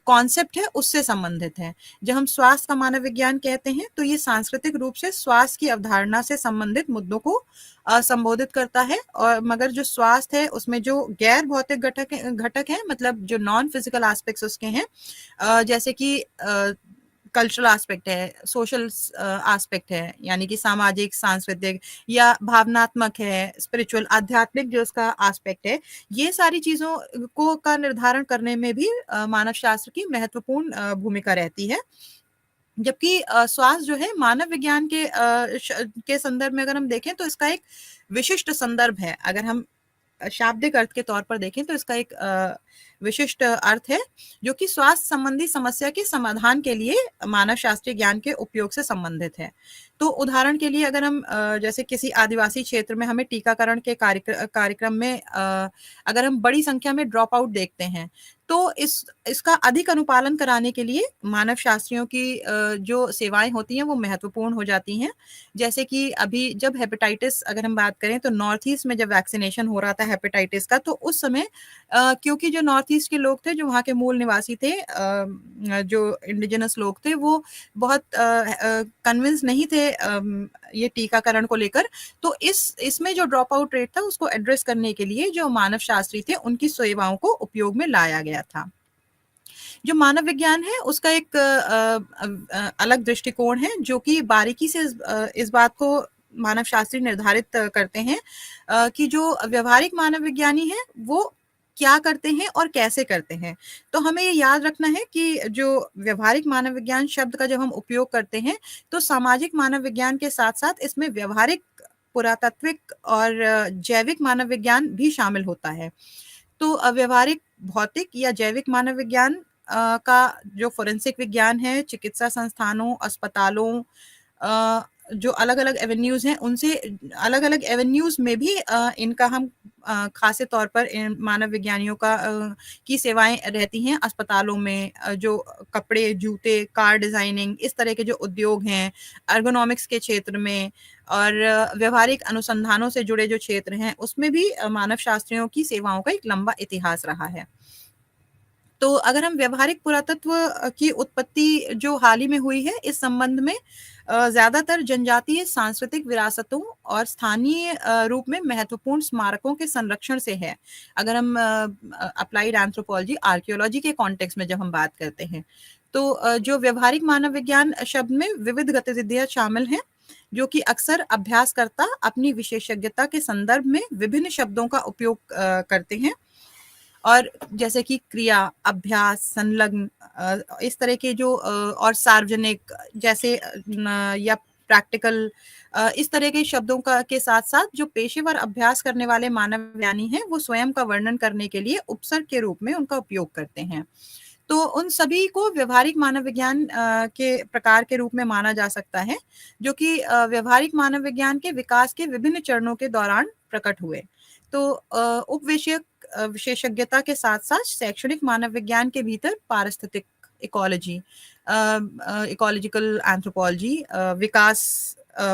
कॉन्सेप्ट है उससे संबंधित है। जब हम स्वास्थ्य का मानव विज्ञान कहते हैं तो ये सांस्कृतिक रूप से स्वास्थ्य की अवधारणा से संबंधित मुद्दों को संबोधित करता है। और मगर जो स्वास्थ्य है उसमें जो गैर भौतिक घटक है, मतलब जो नॉन फिजिकल एस्पेक्ट्स उसके हैं, जैसे कि कल्चरल एस्पेक्ट है, सोशल एस्पेक्ट है, यानी कि सामाजिक, सांस्कृतिक या भावनात्मक है, स्पिरिचुअल, आध्यात्मिक जो उसका एस्पेक्ट है, ये सारी चीजों को का निर्धारण करने में भी मानव शास्त्र की महत्वपूर्ण भूमिका रहती है। जबकि स्वास्थ्य जो है मानव विज्ञान के संदर्भ में अगर हम देखें तो इसका एक विशिष्ट संदर्भ है। अगर हम शाब्दिक अर्थ के तौर पर देखें तो इसका एक विशिष्ट अर्थ है जो कि स्वास्थ्य संबंधी समस्या के समाधान के लिए मानव शास्त्रीय ज्ञान के उपयोग से संबंधित है। तो उदाहरण के लिए अगर हम जैसे किसी आदिवासी क्षेत्र में हमें टीकाकरण के कार्यक्रम में अगर हम बड़ी संख्या में ड्रॉप आउट देखते हैं तो इसका अधिक अनुपालन कराने के लिए मानव शास्त्रियों की जो सेवाएं होती हैं वो महत्वपूर्ण हो जाती हैं। जैसे कि अभी जब हेपेटाइटिस अगर हम बात करें तो नॉर्थ ईस्ट में जब वैक्सीनेशन हो रहा था हेपेटाइटिस का, तो उस समय क्योंकि जो नॉर्थ नॉर्थ ईस्ट के लोग थे, जो वहाँ के मूल निवासी थे, जो इंडिजिनस लोग थे, वो बहुत कन्विंस नहीं थे ये टीकाकरण को लेकर। तो इसमें जो ड्रॉप आउट रेट था, उसको एड्रेस करने के लिए जो मानव शास्त्री थे, उनकी सेवाओं को उपयोग में लाया गया था। जो मानव विज्ञान है, उसका एक अलग दृष्टिकोण है, जो कि बारीकी से इस बात को मानव शास्त्री निर्धारित करते हैं कि जो व्यवहारिक मानव विज्ञानी है, वो क्या करते हैं और कैसे करते हैं। तो हमें ये याद रखना है कि जो व्यवहारिक मानव विज्ञान शब्द का जब हम उपयोग करते हैं, तो सामाजिक मानव विज्ञान के साथ-साथ इसमें व्यवहारिक, पुरातात्विक और जैविक मानव विज्ञान भी शामिल होता है। तो व्यवहारिक, भौतिक या जैविक मानव विज्ञान का जो फोरेंसिक विज्ञान है, चिकित्सा संस्थानों, अस्पतालों, जो अलग-अलग एवेन्यूज़ हैं, उनसे अलग-अलग एवेन्यूज़ में भी इनका हम खासे तौर पर इन मानव विज्ञानियों की सेवाएँ रहती हैं। अस्पतालों में जो कपड़े, जूते, कार डिज़ाइनिंग, इस तरह के जो उद्योग हैं, एर्गोनॉमिक्स के क्षेत्र में और व्यवहारिक अनुसंधानों से जुड़े जो क्षेत्र हैं, उसमें भी मानव शास्त्रियों की सेवाओं का एक लंबा इतिहास रहा है। तो अगर हम व्यवहारिक पुरातत्व की उत्पत्ति जो हाल ही में हुई है, इस संबंध में ज़्यादातर जनजातीय सांस्कृतिक विरासतों और स्थानीय रूप में महत्वपूर्ण स्मारकों के संरक्षण से है। अगर हम अप्लाइड एंथ्रोपोलॉजी, आर्कियोलॉजी के कॉन्टेक्स्ट में जब हम बात करते हैं, तो जो व्यवहारिक मानव विज्ञान शब्द में विविध गतिविधियाँ शामिल हैं, जो कि अक्सर अभ्यासकर्ता अपनी विशेषज्ञता के संदर्भ में विभिन्न शब्दों का उपयोग करते हैं। और जैसे कि क्रिया, अभ्यास, संलग्न, इस तरह के जो और सार्वजनिक जैसे या प्रैक्टिकल, इस तरह के शब्दों का के साथ-साथ जो पेशेवर अभ्यास करने वाले मानव विज्ञानी हैं, वो स्वयं का वर्णन करने के लिए उपसर्ग के रूप में उनका उपयोग करते हैं। तो उन सभी को व्यवहारिक मानव विज्ञान के प्रकार के रूप में माना जा सकता है, जो कि व्यवहारिक मानव विज्ञान के विकास के विभिन्न चरणों के दौरान प्रकट हुए। तो उपविषयक विशेषज्ञता के साथ-साथ शैक्षणिक मानव विज्ञान के भीतर पारिस्थितिक इकोलॉजी, इकोलॉजिकल एंथ्रोपोलॉजी, विकास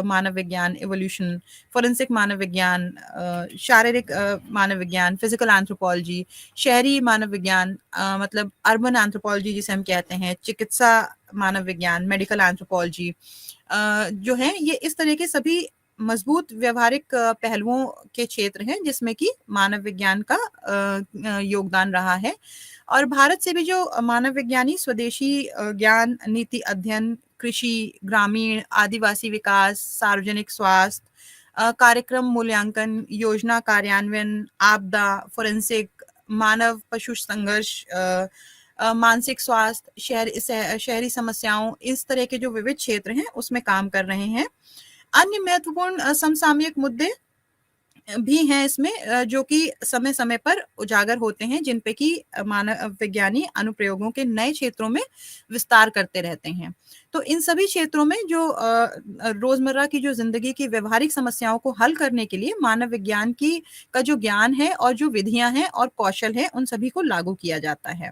मानव विज्ञान, इवोल्यूशन, फोरेंसिक मानव विज्ञान, शारीरिक मानव विज्ञान, फिजिकल एंथ्रोपोलॉजी, शहरी मानव विज्ञान, मतलब अर्बन एंथ्रोपोलॉजी जिसे हम कहते हैं, चिकित्सा मानव विज्ञान, मेडिकल एंथ्रोपोलॉजी, जो है ये इस तरह के सभी मजबूत व्यवहारिक पहलुओं के क्षेत्र हैं, जिसमें कि मानव विज्ञान का योगदान रहा है। और भारत से भी जो मानव विज्ञानी स्वदेशी ज्ञान, नीति अध्ययन, कृषि, ग्रामीण, आदिवासी विकास, सार्वजनिक स्वास्थ्य, कार्यक्रम मूल्यांकन, योजना कार्यान्वयन, आपदा, फोरेंसिक, मानव पशु संघर्ष, मानसिक स्वास्थ्य, शहरी समस्याओं, इस तरह के जो विविध क्षेत्र हैं, उसमें काम कर रहे हैं। अन्य महत्वपूर्ण समसामयिक मुद्दे भी हैं इसमें, जो कि समय-समय पर उजागर होते हैं, जिन पे कि मानव विज्ञानी अनुप्रयोगों के नए क्षेत्रों में विस्तार करते रहते हैं। तो इन सभी क्षेत्रों में जो रोज़मर्रा की जो ज़िंदगी की व्यवहारिक समस्याओं को हल करने के लिए मानव विज्ञान का जो ज्ञान है और जो विधियाँ हैं और कौशल हैं, उन सभी को लागू किया जाता है।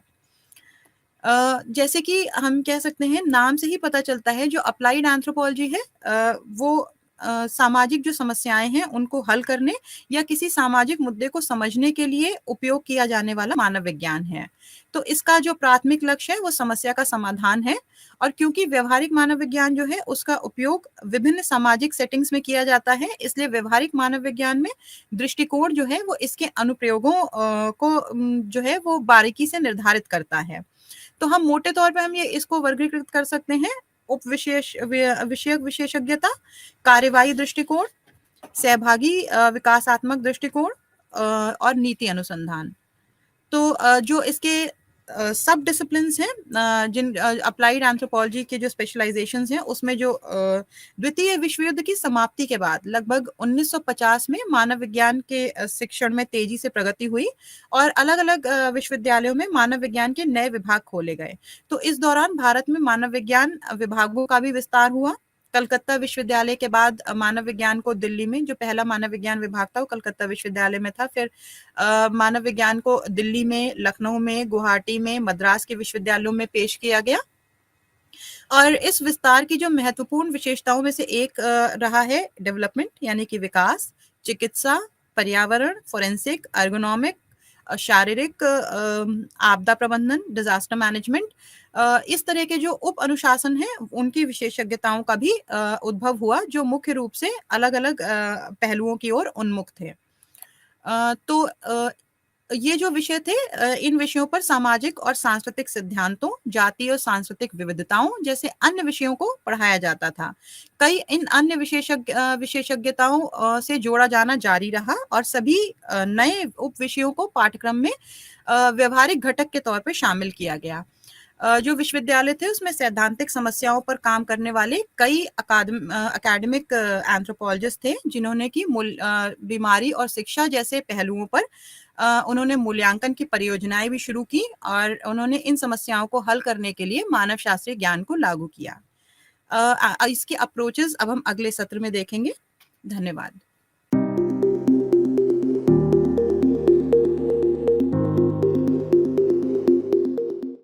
जैसे कि हम कह सकते हैं, नाम से ही पता चलता है, जो अप्लाइड एंथ्रोपोलॉजी है, वो सामाजिक जो समस्याएँ हैं, उनको हल करने या किसी सामाजिक मुद्दे को समझने के लिए उपयोग किया जाने वाला मानव विज्ञान है। तो इसका जो प्राथमिक लक्ष्य है, वो समस्या का समाधान है। और क्योंकि व्यवहारिक मानव विज्ञान जो है, उसका उपयोग विभिन्न सामाजिक सेटिंग्स में किया जाता है, इसलिए व्यवहारिक मानव विज्ञान में दृष्टिकोण जो है, वो इसके अनुप्रयोगों को जो है, वो बारीकी से निर्धारित करता है। तो हम मोटे तौर पे हम ये इसको वर्गीकृत कर सकते हैं: विषयक विशेषज्ञता, कार्यवाही दृष्टिकोण, सहभागी विकासात्मक दृष्टिकोण, और नीति अनुसंधान। तो जो इसके सब डिसिप्लिन्स हैं, जिन अप्लाइड एंथ्रोपोलॉजी के जो स्पेशलाइजेशंस हैं, उसमें जो द्वितीय विश्व युद्ध की समाप्ति के बाद लगभग 1950 में मानव विज्ञान के शिक्षण में तेजी से प्रगति हुई और अलग-अलग विश्वविद्यालयों में मानव विज्ञान के नए विभाग खोले गए। तो इस दौरान भारत में मानव विज्ञान विभागों का भी विस्तार हुआ। कलकत्ता विश्वविद्यालय के बाद मानव विज्ञान को दिल्ली में, जो पहला मानव विज्ञान विभाग था, वो कलकत्ता विश्वविद्यालय में था। फिर मानव विज्ञान को दिल्ली में, लखनऊ में, गुवाहाटी में, मद्रास के विश्वविद्यालयों में पेश किया गया। और इस विस्तार की जो महत्वपूर्ण विशेषताओं में से एक रहा है डेवलपमेंट, यानी कि विकास, चिकित्सा, पर्यावरण, फोरेंसिक, एर्गोनॉमिक, शारीरिक आपदा प्रबंधन, डिजास्टर मैनेजमेंट, इस तरह के जो उप अनुशासन हैं उनकी विशेषज्ञताओं का भी उद्भव हुआ, जो मुख्य रूप से अलग-अलग पहलुओं की ओर उन्मुख थे। तो ये जो विषय थे, इन विषयों पर सामाजिक और सांस्कृतिक सिद्धांतों, जातीय और सांस्कृतिक विविधताओं जैसे अन्य विषयों को पढ़ाया जाता था। कई इन अन्य विशेषज्ञताओं से जोड़ा जाना जारी रहा और सभी नए उप विषयों को पाठ्यक्रम में व्यवहारिक घटक के तौर पे शामिल किया गया। जो विश्वविद्यालय थे उसमें सैद्धांतिक समस्याओं पर काम करने वाले कई एकेडमिक एंथ्रोपोलॉजिस्ट थे, जिन्होंने कि बीमारी और शिक्षा जैसे पहलुओं पर उन्होंने मूल्यांकन की परियोजनाएं भी शुरू की और उन्होंने इन समस्याओं को हल करने के लिए मानव शास्त्रीय ज्ञान को लागू किया। इसके अप्रोचेस अब हम अगले सत्र में देखेंगे। धन्यवाद।